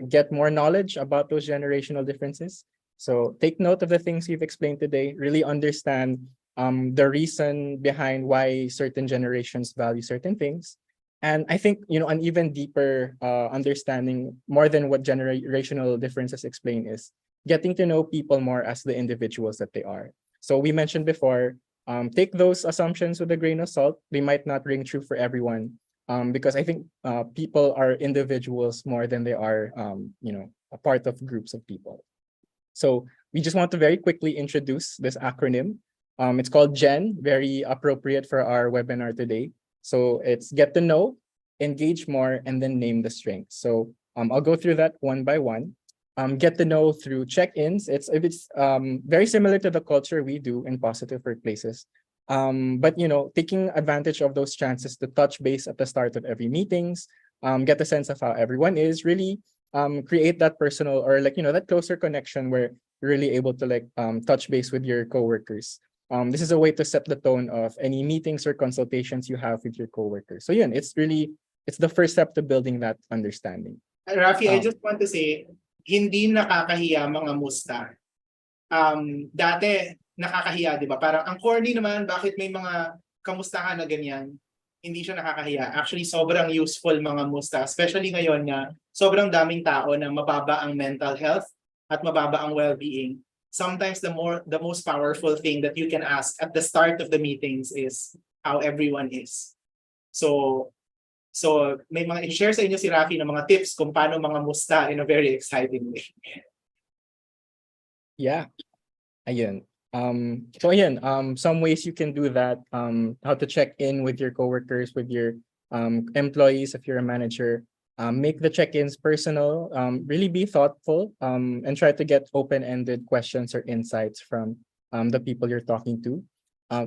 get more knowledge about those generational differences. So take note of the things you've explained today, really understand the reason behind why certain generations value certain things. And I think, an even deeper understanding, more than what generational differences explain, is getting to know people more as the individuals that they are. So we mentioned before, take those assumptions with a grain of salt. They might not ring true for everyone, because I think people are individuals more than they are, a part of groups of people. So we just want to very quickly introduce this acronym. It's called GEN, very appropriate for our webinar today. So it's get to know, engage more, and then name the strengths. So I'll go through that one by one. Get to know through check-ins. It's very similar to the culture we do in Positive Workplaces. But taking advantage of those chances to touch base at the start of every meetings, get a sense of how everyone is, really create that personal, or that closer connection where you're really able to touch base with your coworkers. This is a way to set the tone of any meetings or consultations you have with your coworkers. So it's the first step to building that understanding. Rafi, I just want to say, hindi nakakahiya mga musta. Dati, nakakahiya, di ba? Parang ang corny naman, bakit may mga kamustahan na ganyan? Hindi siya nakakahiya. Actually, sobrang useful mga musta. Especially ngayon na sobrang daming tao na mababa ang mental health at mababa ang well-being. Sometimes the most powerful thing that you can ask at the start of the meetings is how everyone is. So may mga i-share sa inyo si Rafi ng mga tips kung paano mga musta in a very exciting way. Yeah. Ayun. Some ways you can do that, how to check in with your coworkers, with your employees if you're a manager. Make the check-ins personal, really be thoughtful, and try to get open-ended questions or insights from the people you're talking to.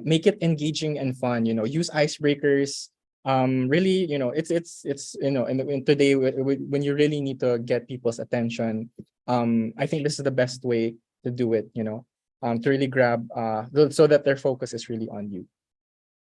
Make it engaging and fun, use icebreakers. Really, it's in today when you really need to get people's attention, I think this is the best way to do it, to really grab so that their focus is really on you.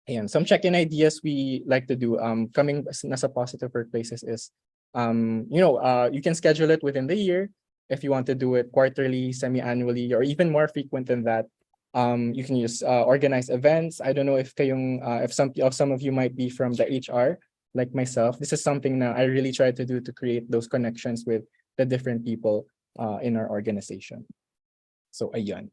And some check-in ideas we like to do, coming nasa Positive Workplaces, is you can schedule it within the year. If you want to do it quarterly, semi-annually, or even more frequent than that, you can use organize events. I don't know if some of you might be from the HR, like myself. This is something that I really try to do to create those connections with the different people in our organization. So ayun.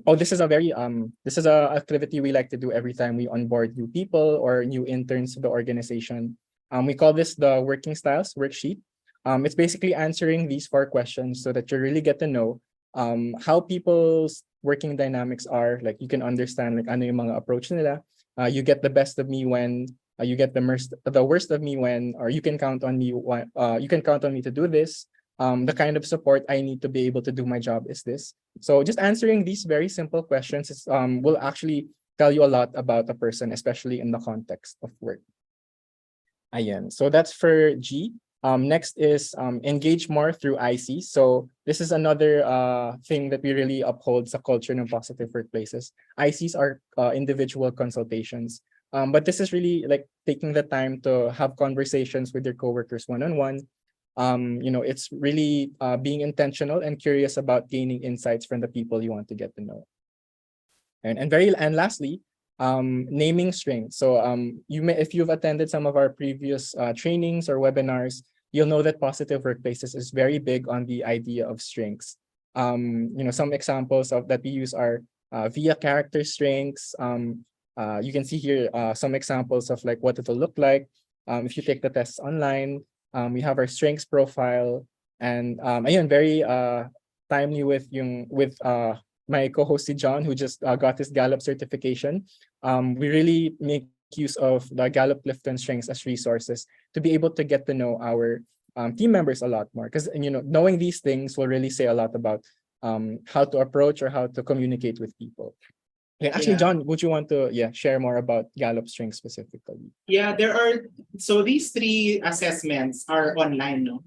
This is a activity we like to do every time we onboard new people or new interns to the organization. We call this the Working Styles Worksheet. It's basically answering these 4 questions so that you really get to know how people's working dynamics are. Like, you can understand ano yung mga approach nila. You get the best of me when, you get the worst of me when, or you can count on me to do this. The kind of support I need to be able to do my job is this. So just answering these very simple questions will actually tell you a lot about a person, especially in the context of work. Ayan. So that's for G. Next is engage more through IC. So this is another thing that we really uphold sa culture ng Positive Workplaces. ICs are individual consultations. But this is really like taking the time to have conversations with your coworkers one-on-one. It's really being intentional and curious about gaining insights from the people you want to get to know. And lastly, naming strengths. So if you've attended some of our previous trainings or webinars, you'll know that Positive Workplaces is very big on the idea of strengths. Some examples of that we use are via character strengths. You can see here some examples of like what it'll look like if you take the tests online. We have our strengths profile, and very timely with my co-host si John, who just got his Gallup certification. We really make use of the Gallup Clifton strengths as resources to be able to get to know our team members a lot more, because knowing these things will really say a lot about how to approach or how to communicate with people. Okay, actually, Yeah. John, would you want to share more about Gallup Strengths specifically? Yeah, there are, so these three assessments are online, no?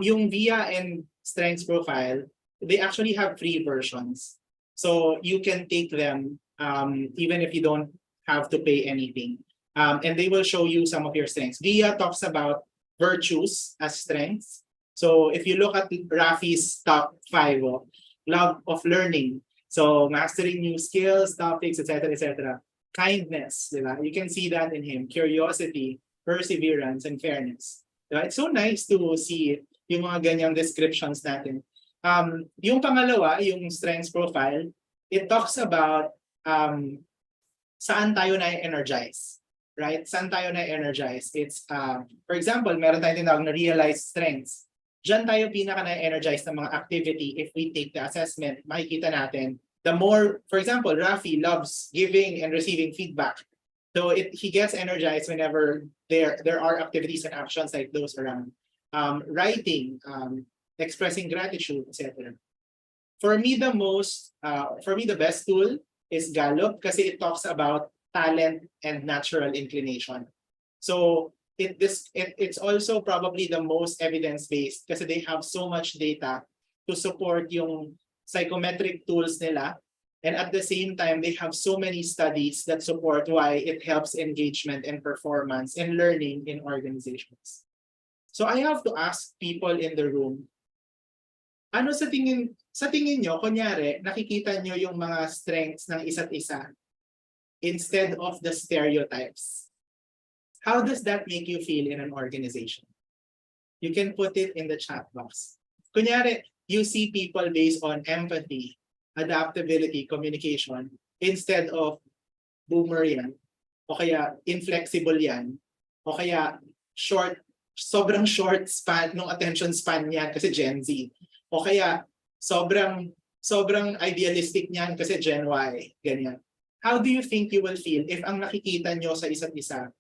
Yung VIA and Strengths Profile, they actually have free versions. So you can take them even if you don't have to pay anything. And they will show you some of your strengths. VIA talks about virtues as strengths. So if you look at Rafi's top 5, love of learning, so mastering new skills, topics, etc., etc. Kindness, di ba? You can see that in him. Curiosity, perseverance, and fairness. Diba? It's so nice to see yung mga ganyang descriptions natin. Yung pangalawa, yung strengths profile, it talks about saan tayo na-energize. Right? Saan tayo na-energize? It's, for example, meron tayong tinawag na realized strengths. Diyan tayo pinaka na-energize ng mga activity if we take the assessment. Makikita natin, the more, for example, Rafi loves giving and receiving feedback. So he gets energized whenever there are activities and actions like those around. Writing, expressing gratitude, etc. For me, the best tool is Gallup kasi it talks about talent and natural inclination. So it's also probably the most evidence-based kasi they have so much data to support yung psychometric tools nila. And at the same time, they have so many studies that support why it helps engagement and performance and learning in organizations. So I have to ask people in the room, ano sa tingin nyo, kunyari, nakikita nyo yung mga strengths ng isa't isa instead of the stereotypes. How does that make you feel in an organization? You can put it in the chat box. Kunyari, you see people based on empathy, adaptability, communication, instead of boomer yan, o kaya inflexible yan, o kaya sobrang short span ng attention span niyan kasi Gen Z, o kaya sobrang idealistic niyan kasi Gen Y, ganyan. How do you think you will feel if ang nakikita nyo sa isa't isa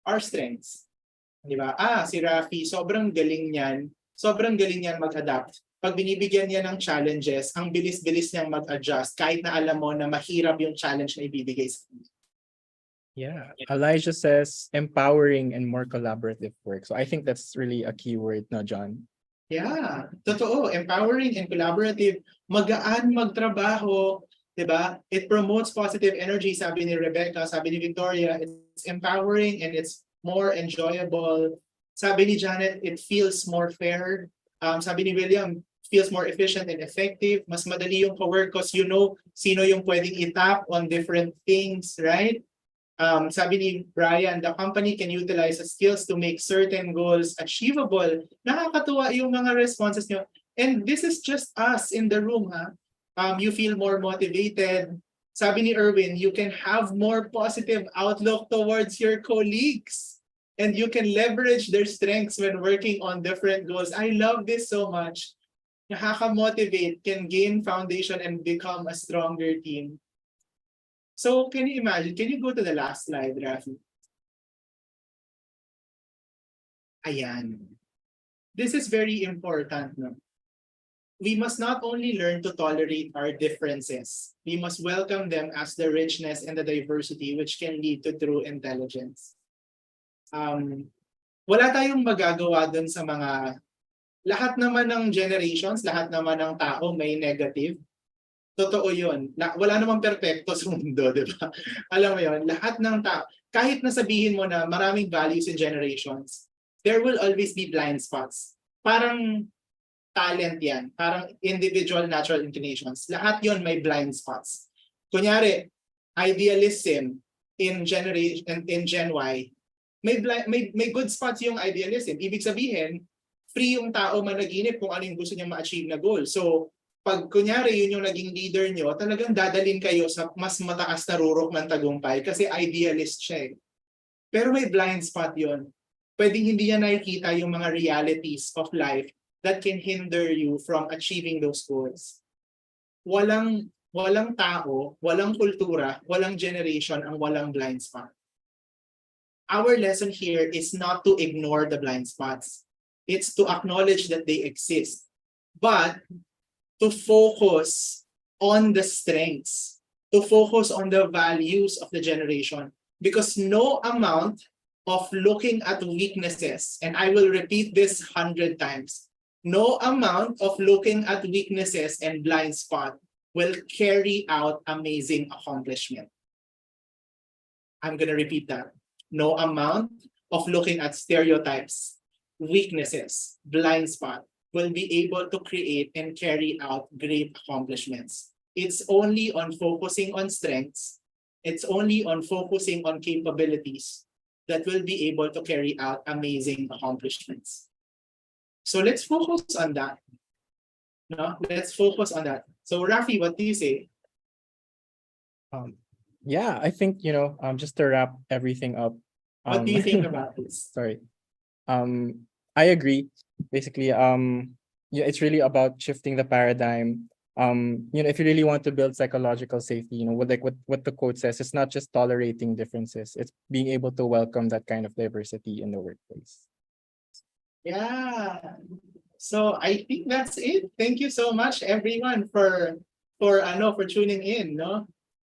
are strengths? Di ba? Si Rafi, sobrang galing niyan mag-adapt. Pag binibigyan niya ng challenges, ang bilis-bilis niyang mag-adjust kahit na alam mo na mahirap yung challenge na ibibigay sa kanya. Yeah, Elijah says empowering and more collaborative work. So I think that's really a key word, no, John? Yeah, totoo. Empowering and collaborative. Magaan magtrabaho, diba? It promotes positive energy, sabi ni Rebecca, sabi ni Victoria. It's empowering and it's more enjoyable. Sabi ni Janet, it feels more fair. Sabi ni William, feels more efficient and effective. Mas madali yung ka-work because you know sino yung pwedeng itap on different things, right? Sabi ni Brian, the company can utilize the skills to make certain goals achievable. Nakakatuwa yung mga responses nyo. And this is just us in the room, ha? You feel more motivated. Sabi ni Erwin, you can have more positive outlook towards your colleagues. And you can leverage their strengths when working on different goals. I love this so much. Nakaka-motivate, can gain foundation and become a stronger team. So can you imagine, can you go to the last slide, Rafi? Ayan. This is very important. No? We must not only learn to tolerate our differences, we must welcome them as the richness and the diversity which can lead to true intelligence. Wala tayong magagawa dun sa mga, lahat naman ng generations, lahat naman ng tao may negative. Totoo yun. Wala namang perfecto sa mundo, di ba? Alam mo yun, lahat ng tao, kahit na sabihin mo na maraming values in generations, there will always be blind spots. Parang talent yan. Parang individual natural inclinations. Lahat yon may blind spots. Kunyari, idealism in Gen Y, may good spots yung idealism. Ibig sabihin, free yung tao managinip kung ano yung gusto niyang ma-achieve na goal. So, pag kunyari yun yung naging leader nyo, talagang dadalin kayo sa mas mataas na rurok ng tagumpay kasi idealist siya eh. Pero may blind spot yon. Pwedeng hindi niya nakikita yung mga realities of life that can hinder you from achieving those goals. Walang tao, walang kultura, walang generation ang walang blind spot. Our lesson here is not to ignore the blind spots. It's to acknowledge that they exist. But to focus on the strengths, to focus on the values of the generation. Because no amount of looking at weaknesses, and I will repeat this 100 times, no amount of looking at weaknesses and blind spot will carry out amazing accomplishment. I'm going to repeat that. No amount of looking at stereotypes, weaknesses, blind spot will be able to create and carry out great accomplishments. It's only on focusing on strengths, it's only on focusing on capabilities that will be able to carry out amazing accomplishments. So let's focus on that. No, let's focus on that. So Rafi, what do you say? Yeah, I think, just to wrap everything up. What do you think about this? Sorry. I agree. Basically, yeah, it's really about shifting the paradigm. If you really want to build psychological safety, what the quote says, it's not just tolerating differences, it's being able to welcome that kind of diversity in the workplace. Yeah. So I think that's it. Thank you so much, everyone, for tuning in. No,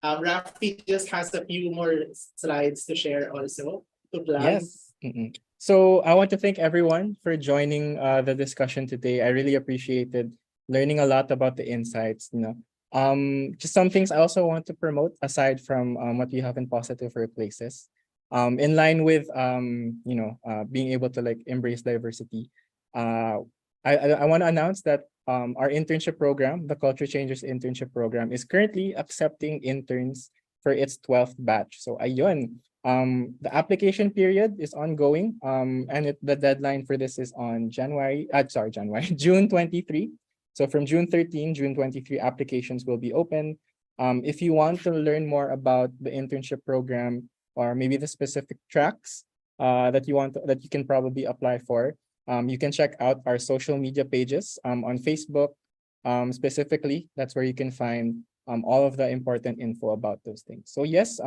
Rafi just has a few more slides to share also to plug. Yes. So I want to thank everyone for joining the discussion today. I really appreciated learning a lot about the insights. Just some things I also want to promote aside from what we have in Positive Workplaces. In line with being able to embrace diversity. I want to announce that our internship program, the Culture Changers internship program, is currently accepting interns for its 12th batch. So ayun, the application period is ongoing, and the deadline for this is on June 23. So from June 13, June 23, applications will be open. If you want to learn more about the internship program or maybe the specific tracks that you can probably apply for, you can check out our social media pages on Facebook. Specifically, that's where you can find all of the important info about those things. So yes,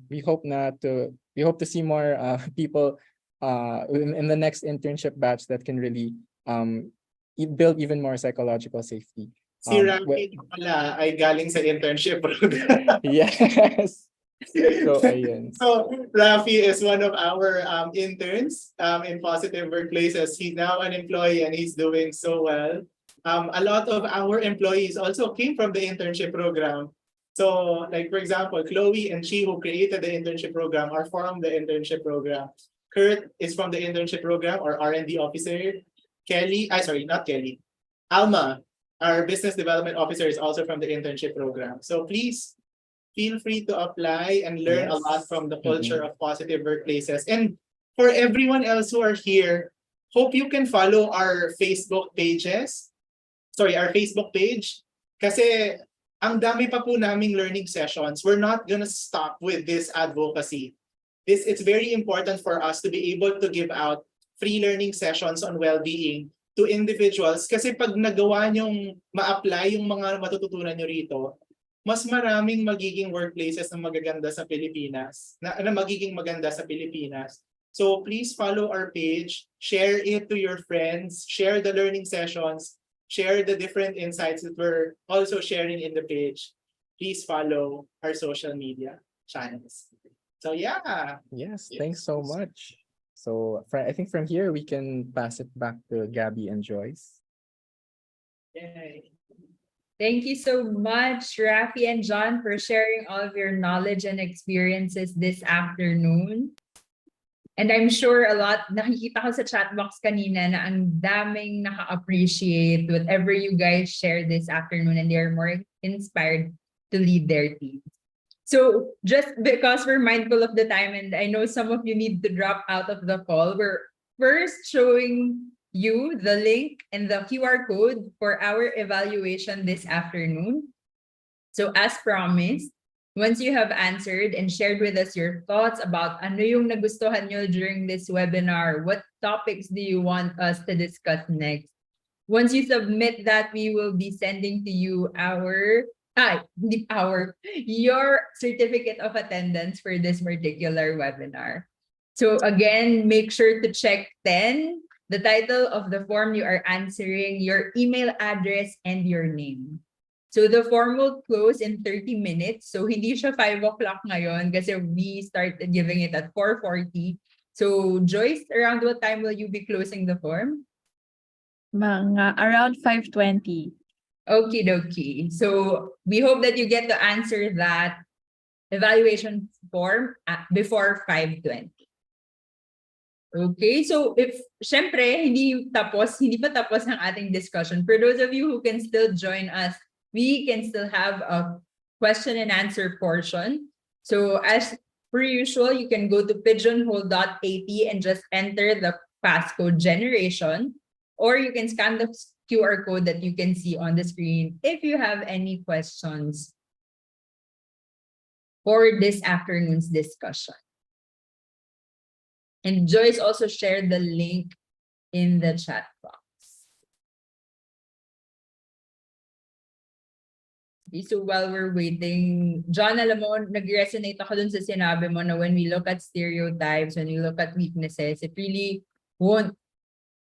we hope to see more people in the next internship batch that can really build even more psychological safety. Si Rafi pala ay galing sa internship program. Yes. So ayun. So Rafi is one of our interns in Positive Workplaces. He's now an employee and he's doing so well. A lot of our employees also came from the internship program. So like for example, Chloe and Chi, who created the internship program, are from the internship program. Kurt is from the internship program or R&D officer. Alma, our business development officer, is also from the internship program. So please feel free to apply and learn a lot from the culture of Positive Workplaces. And for everyone else who are here, hope you can follow our Facebook pages. Sorry, our Facebook page. Kasi ang dami pa po naming learning sessions. We're not gonna stop with this advocacy. It's very important for us to be able to give out free learning sessions on well-being to individuals. Kasi pag nagawa nyong ma-apply yung mga matututunan nyo rito, mas maraming magiging workplaces na magaganda sa Pilipinas, na magiging maganda sa Pilipinas. So please follow our page, share it to your friends, share the learning sessions, share the different insights that we're also sharing in the page. Please follow our social media channels. So yeah. Yes, thanks so much. So I think from here we can pass it back to Gabby and Joyce. Yay. Thank you so much, Rafi and John, for sharing all of your knowledge and experiences this afternoon. And I'm sure nakikita ko sa chat box kanina na ang daming naka-appreciate whatever you guys share this afternoon, and they're more inspired to lead their teams. So just because we're mindful of the time, and I know some of you need to drop out of the call, we're first showing you the link and the QR code for our evaluation this afternoon. So as promised, once you have answered and shared with us your thoughts about ano yung nagustuhan nyo during this webinar, what topics do you want us to discuss next? Once you submit that, we will be sending to you your certificate of attendance for this particular webinar. So again, make sure to check 10 the title of the form you are answering, your email address, and your name. So the form will close in 30 minutes. So hindi siya 5 o'clock ngayon kasi we started giving it at 4:40. So Joyce, around what time will you be closing the form? Mga around 5:20. Okie dokie. So we hope that you get to answer that evaluation form before 5:20. Okay, so if syempre hindi pa tapos ang ating discussion. For those of you who can still join us, we can still have a question and answer portion. So as per usual, you can go to pigeonhole.at and just enter the passcode generation, or you can scan the QR code that you can see on the screen if you have any questions for this afternoon's discussion. And Joyce also shared the link in the chat box. Okay, so while we're waiting, John, alam mo, nag-resonate ako dun sa sinabi mo na when we look at stereotypes, when we look at weaknesses, it really won't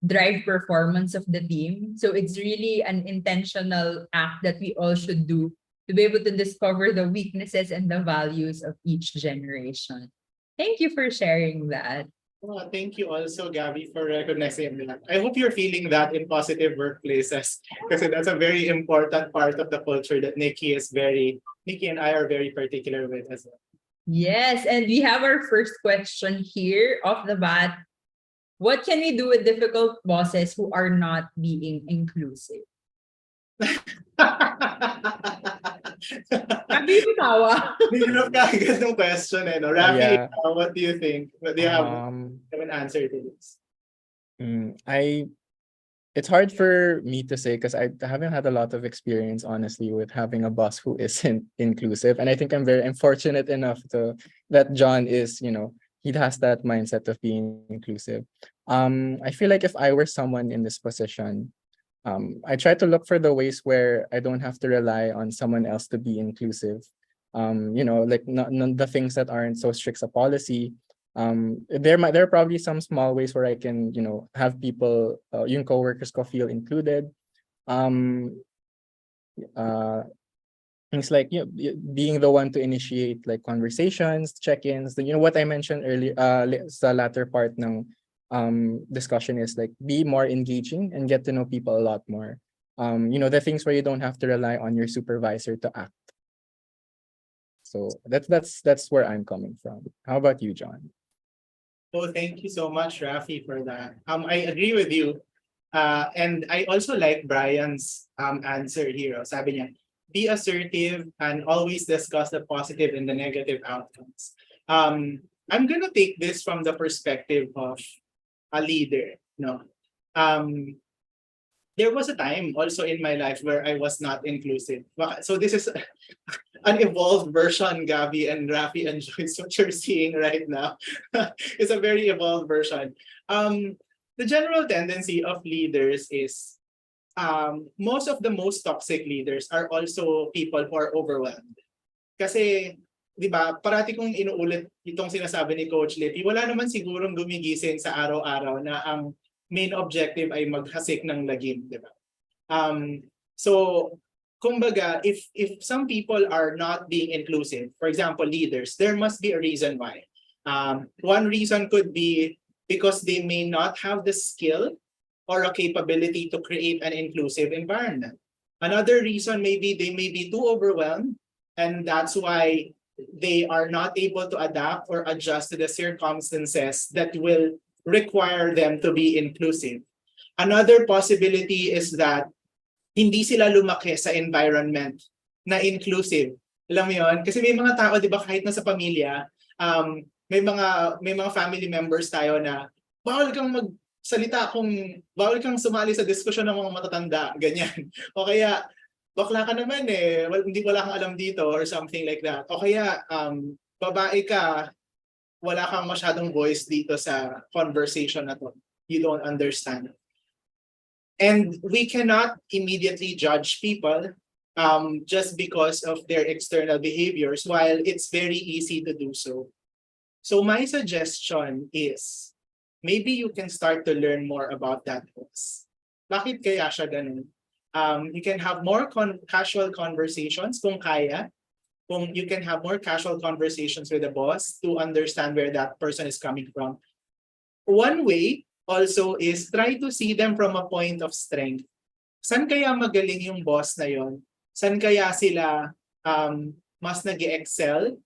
drive performance of the team. So it's really an intentional act that we all should do to be able to discover the weaknesses and the values of each generation. Thank you for sharing that. Oh, thank you also, Gabby, for recognizing that. I hope you're feeling that in positive workplaces because that's a very important part of the culture that Nikki and I are very particular with as well. Yes, and we have our first question here off the bat. What can we do with difficult bosses who are not being inclusive? Sabi mo tawa. Hirap ka agad ng question no? Rafi, Yeah. what do you think? What do you have an answer to this? It's hard for me to say because I haven't had a lot of experience, honestly, with having a boss who isn't inclusive. And I think I'm fortunate enough that John is, he has that mindset of being inclusive. I feel like if I were someone in this position, I try to look for the ways where I don't have to rely on someone else to be inclusive. Like the things that aren't so strict a policy. There are probably some small ways where I can, have people, yung coworkers ko feel included. Things like being the one to initiate like conversations, check-ins. What I mentioned earlier, sa latter part ng discussion is like be more engaging and get to know people a lot more. The things where you don't have to rely on your supervisor to act. So that's where I'm coming from. How about you, John? Oh, thank you so much, Rafi, for that. I agree with you. And I also like Brian's answer here. Sabi niya, be assertive and always discuss the positive and the negative outcomes. I'm gonna take this from the perspective of a leader. There was a time also in my life where I was not inclusive. So this is an evolved version, Gabby and Rafi and Joyce, what you're seeing right now. It's a very evolved version. The general tendency of leaders is most of the most toxic leaders are also people who are overwhelmed. Kasi, di ba, parati kong inuulit itong sinasabi ni Coach Lippy, wala naman sigurong gumigising sa araw-araw na ang main objective ay maghasik ng lagim, di ba? So, kumbaga, if some people are not being inclusive, for example, leaders, there must be a reason why. One reason could be because they may not have the skill or a capability to create an inclusive environment. Another reason maybe they may be too overwhelmed, and that's why they are not able to adapt or adjust to the circumstances that will require them to be inclusive. Another possibility is that hindi sila lumaki sa environment na inclusive. Alam mo yun? Kasi may mga tao, di ba, kahit na sa pamilya, may mga family members tayo na bawal kang magsalita bawal kang sumali sa diskusyon ng mga matatanda, ganyan. O kaya, bakla ka naman wala kang alam dito or something like that. O kaya, babae ka, wala kang masyadong voice dito sa conversation na to. You don't understand. And we cannot immediately judge people just because of their external behaviors, while it's very easy to do so. So my suggestion is maybe you can start to learn more about that boss. Bakit kaya siya ganun? You can have more casual conversations kung kaya. Kung you can have more casual conversations with the boss to understand where that person is coming from. One way also is try to see them from a point of strength. San kaya magaling yung boss na yon? San kaya sila mas nag-excel?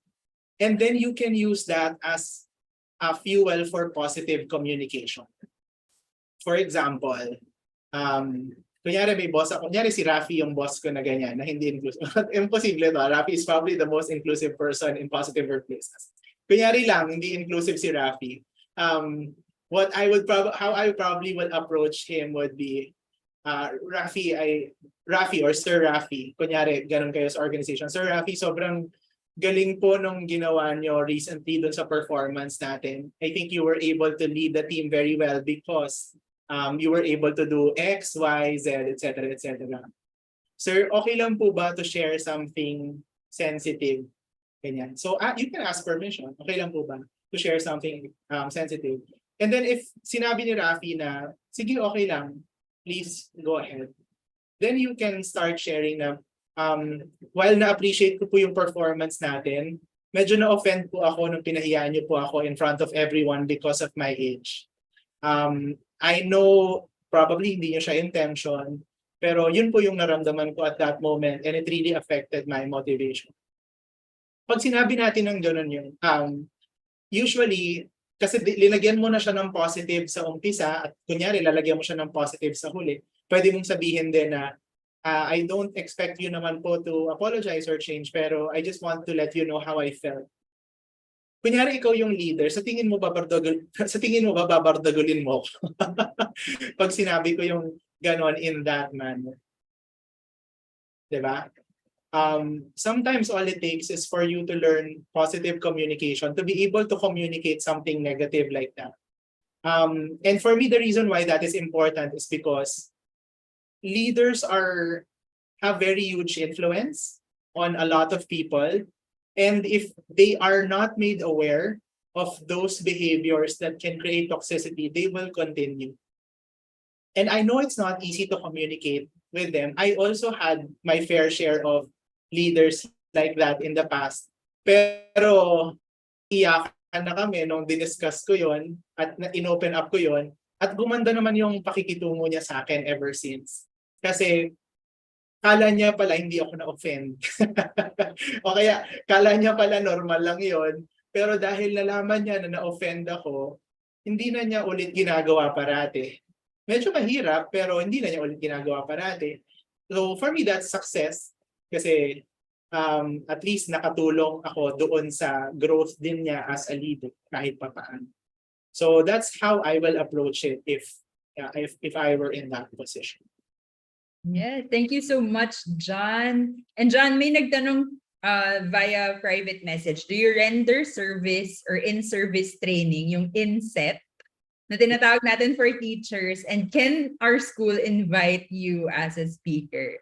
And then you can use that as a fuel for positive communication. For example, kunyari may boss ako, kunyari si Rafi yung boss ko na ganyan, na hindi inclusive. Imposible to. Rafi is probably the most inclusive person in positive workplaces. Kunyari lang, hindi inclusive si Rafi. How I probably would approach him would be, Rafi or Sir Rafi, kunyari, ganun kayo sa organization. Sir Rafi, sobrang galing po nung ginawa nyo recently dun sa performance natin. I think you were able to lead the team very well because you were able to do X, Y, Z, etc., etc. Sir, okay lang po ba to share something sensitive? Ganyan. So you can ask permission. Okay lang po ba to share something sensitive? And then if sinabi ni Rafi na, sige, okay lang, please go ahead. Then you can start sharing na, while na-appreciate ko po yung performance natin, medyo na-offend po ako nung pinahiyaan niyo po ako in front of everyone because of my age. I know probably hindi niyo siya intention, pero yun po yung naramdaman ko at that moment and it really affected my motivation. Pag sinabi natin ng gano'n yun, usually, kasi linagyan mo na siya ng positive sa umpisa at kunyari lalagyan mo siya ng positive sa huli, pwede mong sabihin din na, I don't expect you naman po to apologize or change, pero I just want to let you know how I felt. Kunyari ikaw yung leader, sa tingin mo babardagulin mo pag sinabi ko yung ganon in that manner. Diba? Sometimes all it takes is for you to learn positive communication, to be able to communicate something negative like that. And for me, the reason why that is important is because leaders have very huge influence on a lot of people. And if they are not made aware of those behaviors that can create toxicity, they will continue. And I know it's not easy to communicate with them. I also had my fair share of leaders like that in the past. Pero iyakan na kami nung diniscuss ko yon at in-open up ko yon at gumanda naman yung pakikitungo niya sa akin ever since. Kasi kala niya pala hindi ako na-offend. O kaya kala niya pala normal lang yon. Pero dahil nalaman niya na na-offend ako, hindi na niya ulit ginagawa parati. Medyo mahirap pero hindi na niya ulit ginagawa parati. So for me that's success. Kasi at least nakatulong ako doon sa growth din niya as a leader kahit pa paano. So that's how I will approach it if I were in that position. Yeah, thank you so much, John. And John, may nagtanong via private message, do you render service or in-service training, yung INSET, na tinatawag natin for teachers, and can our school invite you as a speaker?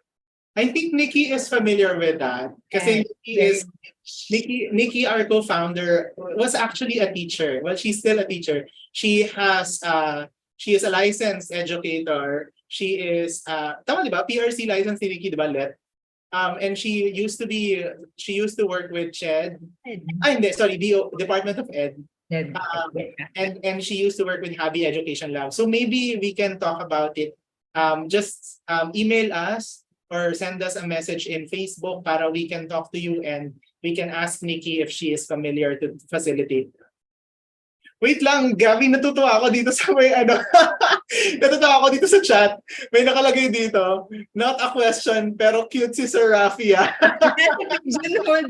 I think Nikki is familiar with that. Kasi Nikki, our co-founder, was actually a teacher. Well, she's still a teacher. She is a licensed educator. She is tama di ba? PRC license ni Nikki, di ba, Let? And she used to work with CHED. Department of Ed. And she used to work with Habi Education Lab. So maybe we can talk about it. Just email us or send us a message in Facebook para we can talk to you and we can ask Nikki if she is familiar to facilitate. Wait lang, Gabi, natutuwa ako dito sa natutuwa ako dito sa chat. May nakalagay dito, not a question, pero cute si Sir Rafi.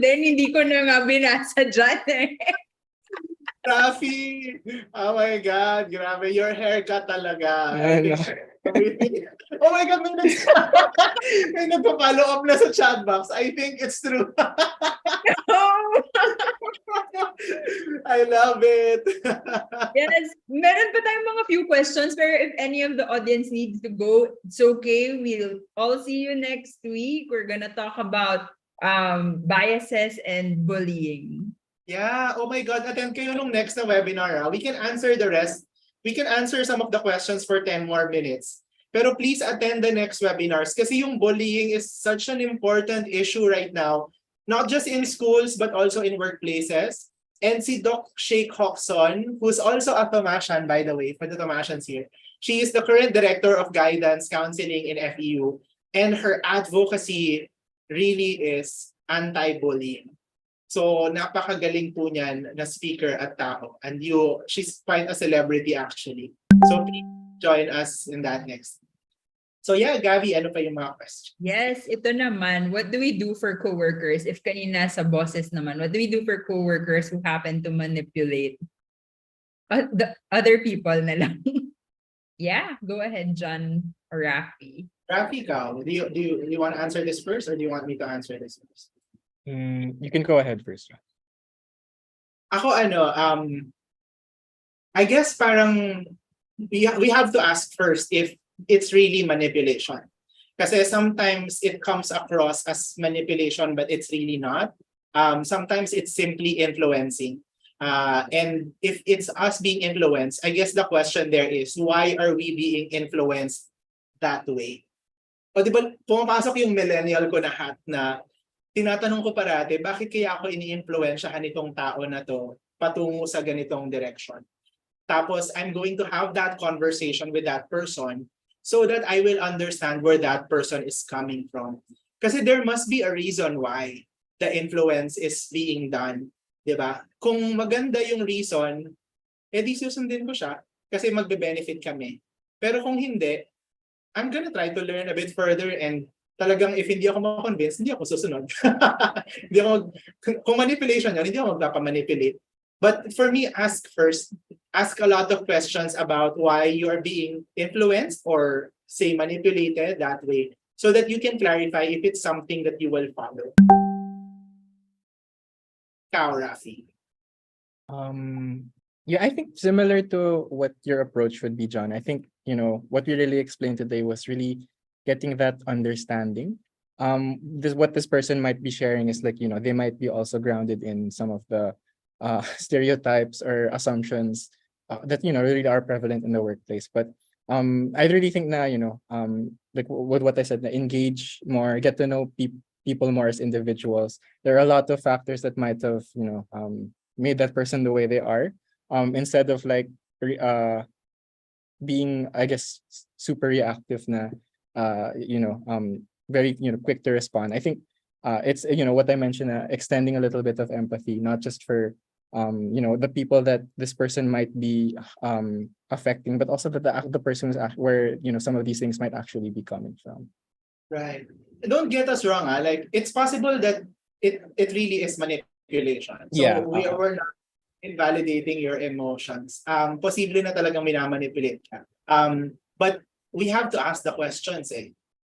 Then, hindi ko na nga binasa dyan eh. Rafi, oh my God, grabe, your haircut talaga. Oh my God, may nagpa-follow up na sa chat box. I think it's true. I love it. Yes, meron pa tayong mga few questions, pero if any of the audience needs to go, it's okay. We'll all see you next week. We're gonna talk about biases and bullying. Yeah, oh my God, attend kayo nung next na webinar. We can answer the rest we can answer some of the questions for 10 more minutes. Pero please attend the next webinars kasi yung bullying is such an important issue right now, not just in schools but also in workplaces. And si Doc Sheikh Hoxon, who's also a Tomasian, by the way, for the Tomasians here, she is the current director of guidance counseling in FEU, and her advocacy really is anti-bullying. So napakagaling po niyan na speaker at tao. And she's quite a celebrity actually. So please join us in that next. So yeah, Gabi, ano pa yung mga questions? Yes, ito naman. What do we do for coworkers? If kanina sa bosses naman, what do we do for coworkers who happen to manipulate the other people na lang? Yeah, go ahead, John or Rafi. Rafi, do you want to answer this first or do you want me to answer this first? You can go ahead first. Ako I guess parang we have to ask first if it's really manipulation. Kasi sometimes it comes across as manipulation but it's really not. Sometimes it's simply influencing. And if it's us being influenced, I guess the question there is, why are we being influenced that way? O di ba, pumapasok yung millennial ko na hat na tinatanong ko parati, bakit kaya ako ini-influensyahan itong tao na to patungo sa ganitong direction? Tapos, I'm going to have that conversation with that person so that I will understand where that person is coming from. Kasi there must be a reason why the influence is being done. Diba? Kung maganda yung reason, edi susundin ko siya kasi magbe-benefit kami. Pero kung hindi, I'm gonna try to learn a bit further and talagang if hindi ako ma-convince, hindi ako susunod. Hindi ako, kung manipulation yan, hindi ako magpapamanipulate. But for me, ask first. Ask a lot of questions about why you are being influenced or say manipulated that way so that you can clarify if it's something that you will follow. Ikaw, Rafi. Yeah, I think similar to what your approach would be, John. I think, what we really explained today was really getting that understanding. What this person might be sharing is like, they might be also grounded in some of the stereotypes or assumptions that, really are prevalent in the workplace. But I really think na, like with what I said, na engage more, get to know people more as individuals. There are a lot of factors that might have, made that person the way they are. Instead of like being, I guess, super reactive na, very, quick to respond. I think it's, what I mentioned, extending a little bit of empathy, not just for, the people that this person might be affecting, but also that the person is where, some of these things might actually be coming from. Right. Don't get us wrong, like it's possible that it really is manipulation. So Yeah, we're not invalidating your emotions. Posible na talagang minamanipulate ka. But we have to ask the questions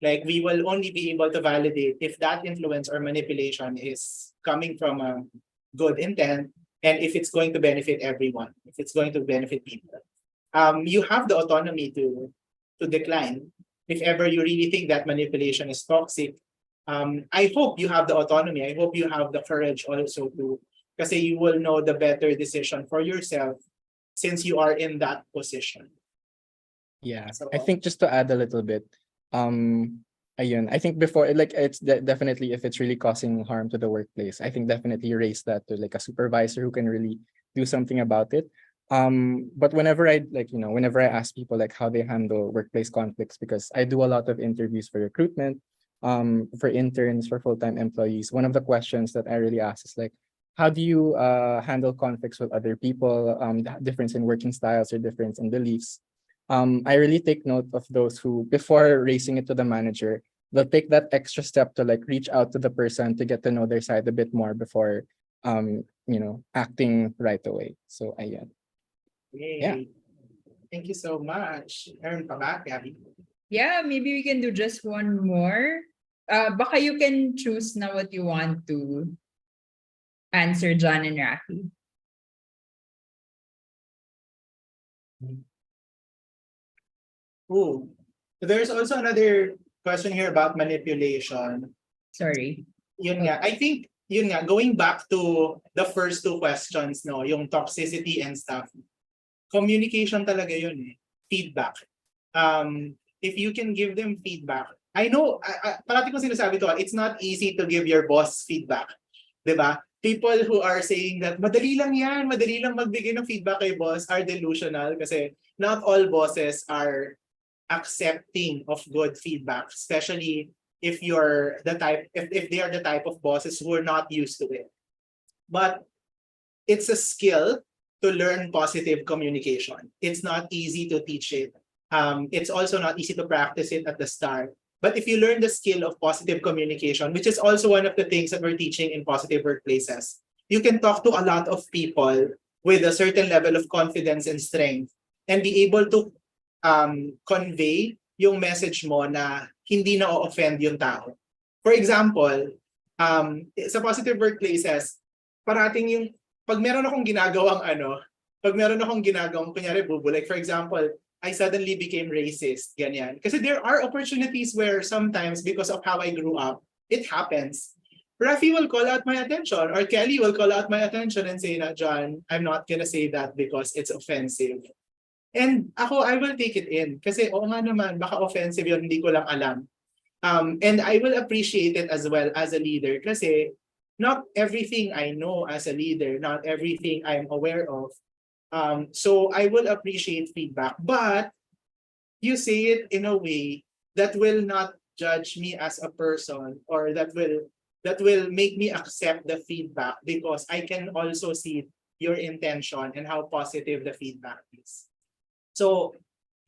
Like we will only be able to validate if that influence or manipulation is coming from a good intent and if it's going to benefit everyone, if it's going to benefit people. You have the autonomy to decline if ever you really think that manipulation is toxic. I hope you have the autonomy. I hope you have the courage also to, kasi you will know the better decision for yourself since you are in that position. Yeah, So- I think just to add a little bit, ayun, I think before, like it's definitely if it's really causing harm to the workplace, I think definitely raise that to like a supervisor who can really do something about it. But whenever I whenever I ask people like how they handle workplace conflicts, because I do a lot of interviews for recruitment, for interns, for full-time employees, one of the questions that I really ask is like, how do you handle conflicts with other people, the difference in working styles or difference in beliefs? I really take note of those who, before raising it to the manager, they'll take that extra step to like reach out to the person to get to know their side a bit more before, acting right away. So, ayan. Yay. Yeah. Thank you so much. Meron pa ba, Gabby? Yeah, maybe we can do just one more. Baka you can choose na what you want to answer, John and Rafi. Ooh. There's also another question here about manipulation. Sorry. Yun nga, I think, going back to the first two questions, no, yung toxicity and stuff. communication talaga yun eh. Feedback. If you can give them feedback, I know, parati ko sinasabi to, it's not easy to give your boss feedback. 'Di ba? People who are saying that madali lang yan, madali lang magbigay ng feedback kay boss are delusional kasi not all bosses are accepting of good feedback, especially if you're the type, if they are the type of bosses who are not used to it. But it's a skill to learn positive communication. It's not easy to teach it. It's also not easy to practice it at the start. But if you learn the skill of positive communication, which is also one of the things that we're teaching in positive workplaces, you can talk to a lot of people with a certain level of confidence and strength and be able to convey yung message mo na hindi na o-offend yung tao. For example, sa positive workplaces, parating yung pag meron akong ginagawang kunyari bubo, like for example, I suddenly became racist, ganyan. Kasi there are opportunities where sometimes because of how I grew up, it happens. Rafi will call out my attention or Kelly will call out my attention and say na, John, I'm not gonna say that because it's offensive. And ako, I will take it in. Kasi oo nga naman, baka offensive yun, hindi ko lang alam. And I will appreciate it as well as a leader kasi not everything I know as a leader, not everything I'm aware of. So I will appreciate feedback, but you say it in a way that will not judge me as a person or that will make me accept the feedback because I can also see your intention and how positive the feedback is. So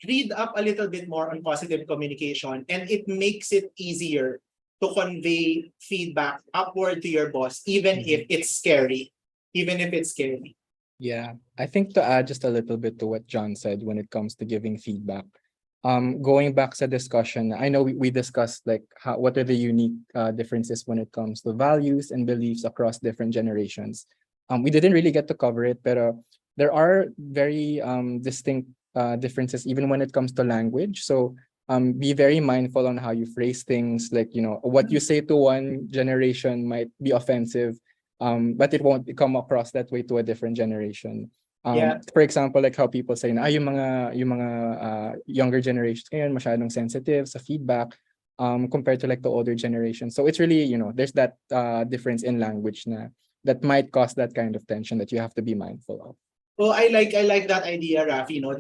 read up a little bit more on positive communication and it makes it easier to convey feedback upward to your boss, even if it's scary. Yeah, I think to add just a little bit to what John said when it comes to giving feedback. Going back to discussion, I know we discussed like what are the unique differences when it comes to values and beliefs across different generations. We didn't really get to cover it, but there are very distinct differences even when it comes to language. So be very mindful on how you phrase things. Like, you know, what you say to one generation might be offensive, but it won't come across that way to a different generation. For example, like how people say na yung mga younger generations ngayon masyadong sensitive sa feedback compared to like the older generation. So it's really, you know, there's that difference in language that might cause that kind of tension that you have to be mindful of. Well, I like that idea, Rafi. No,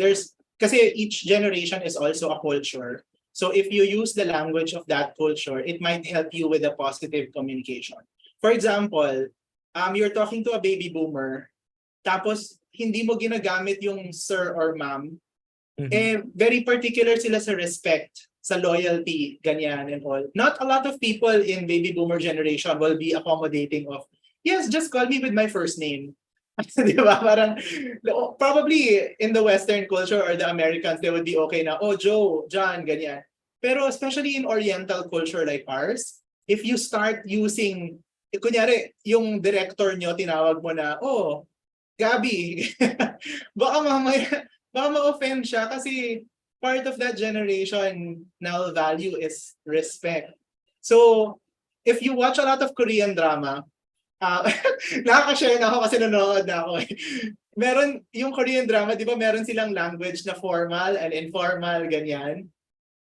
kasi each generation is also a culture. So if you use the language of that culture, it might help you with a positive communication. For example, you're talking to a baby boomer, tapos hindi mo ginagamit yung sir or ma'am, very particular sila sa respect, sa loyalty, ganyan and all. Not a lot of people in baby boomer generation will be accommodating of, yes, just call me with my first name. Di ba? Parang, probably in the Western culture or the Americans, they would be okay na, oh, Joe, John, ganyan. Pero especially in Oriental culture like ours, if you start using, kunyari, yung director nyo, tinawag mo na, oh, Gabi, baka ma-offend siya kasi part of that generation now value is respect. So, if you watch a lot of Korean drama, nakaka-share na ako kasi nanonood na ako. Meron yung Korean drama, di ba meron silang language na formal and informal, ganyan.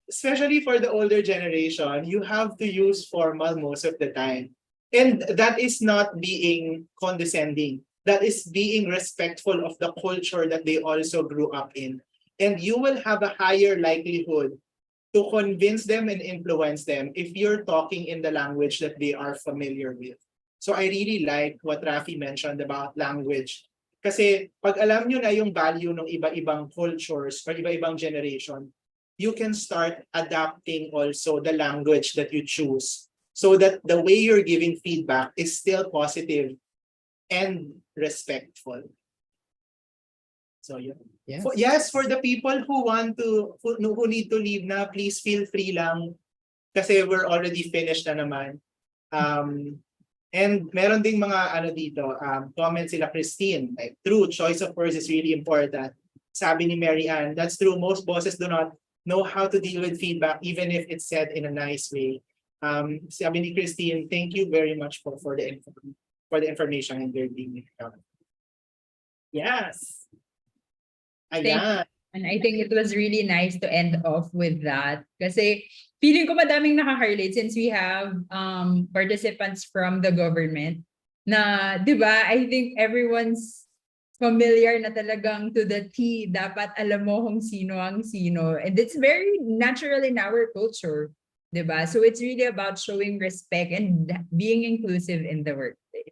Especially for the older generation, you have to use formal most of the time. And that is not being condescending. That is being respectful of the culture that they also grew up in. And you will have a higher likelihood to convince them and influence them if you're talking in the language that they are familiar with. So I really like what Rafi mentioned about language. Kasi pag alam nyo na yung value ng iba-ibang cultures or iba-ibang generation, you can start adapting also the language that you choose so that the way you're giving feedback is still positive and respectful. So yeah. Yes. For the people who who need to leave na, please feel free lang kasi we're already finished na naman. And meron ding mga dito, comment sila Christine, like, true, choice of words is really important. Sabi ni Mary Ann, that's true, most bosses do not know how to deal with feedback even if it's said in a nice way. Sabi ni Christine, thank you very much for the information and their being. Yes. Ayan. And I think it was really nice to end off with that. Kasi feeling ko madaming nakaka-relate since we have participants from the government na, di ba, I think everyone's familiar na talagang to the T. Dapat alam mo kung sino ang sino. And it's very natural in our culture. Di ba? So it's really about showing respect and being inclusive in the workplace.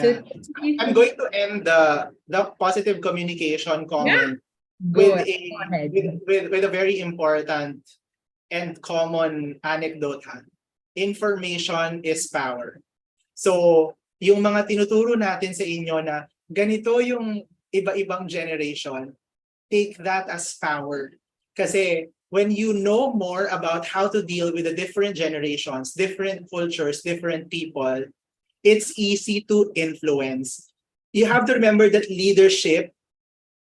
So, Yeah. I'm going to end the positive communication comment go with ahead. with a very important and common anecdote. Information is power. So, yung mga tinuturo natin sa inyo na ganito yung iba-ibang generation, take that as power. Kasi when you know more about how to deal with the different generations, different cultures, different people, it's easy to influence. You have to remember that leadership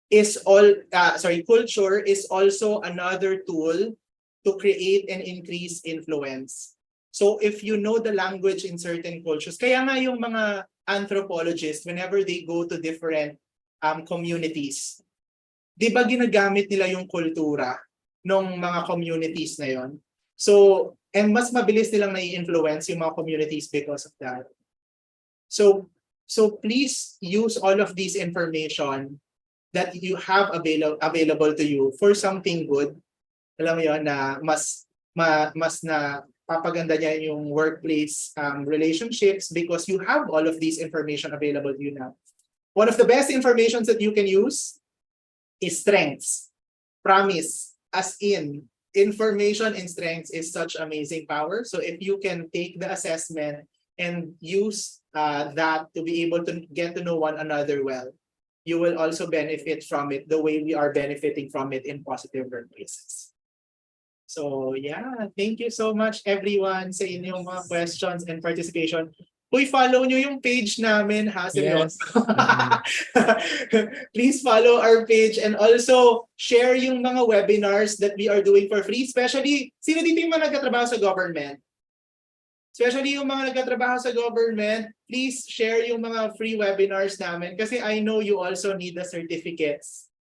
is culture is also another tool to create and increase influence. So if you know the language in certain cultures, kaya nga yung mga anthropologists, whenever they go to different communities, di ba ginagamit nila yung kultura ng mga communities na yon? So, and mas mabilis nilang nai-influence yung mga communities because of that. So please use all of this information that you have available to you for something good. Alam mo yun, na mas na papaganda niya yung workplace relationships because you have all of these information available to you now. One of the best informations that you can use is strengths. Promise, as in, information and strengths is such amazing power. So if you can take the assessment and use that to be able to get to know one another well, you will also benefit from it the way we are benefiting from it in positive workplaces. So yeah, thank you so much everyone sa inyong mga questions and participation. Uy, follow nyo yung page namin, ha? Yes. Please follow our page and also share yung mga webinars that we are doing for free. Especially, sino dito yung mga nagtatrabaho sa government? Especially yung mga nagtatrabaho sa government, please share yung mga free webinars namin kasi I know you also need the certificates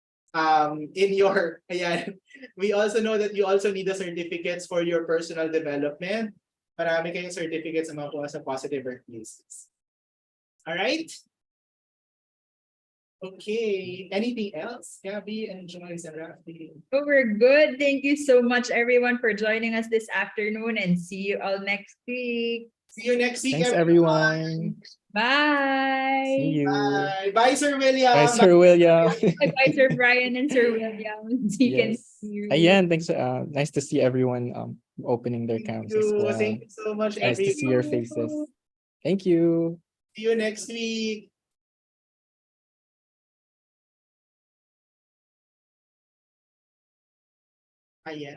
in your, ayan, we also know that you also need the certificates for your personal development. Marami kayong certificates na makuha sa positive workplaces. All right? Okay. Anything else? Gabby and Joyce and Rafi. So we're good. Thank you so much, everyone, for joining us this afternoon, and see you all next week. See you next week, Thanks, everyone. Bye. See you. Bye. Bye, Sir William. Bye, Sir William. Bye, Sir Brian and Sir William. You can Yes. see you. Ayan, thanks. Nice to see everyone opening their Thank cams as you. well. Thank you so much, Nice to see your everyone. faces. Thank you. See you next week. Ayan.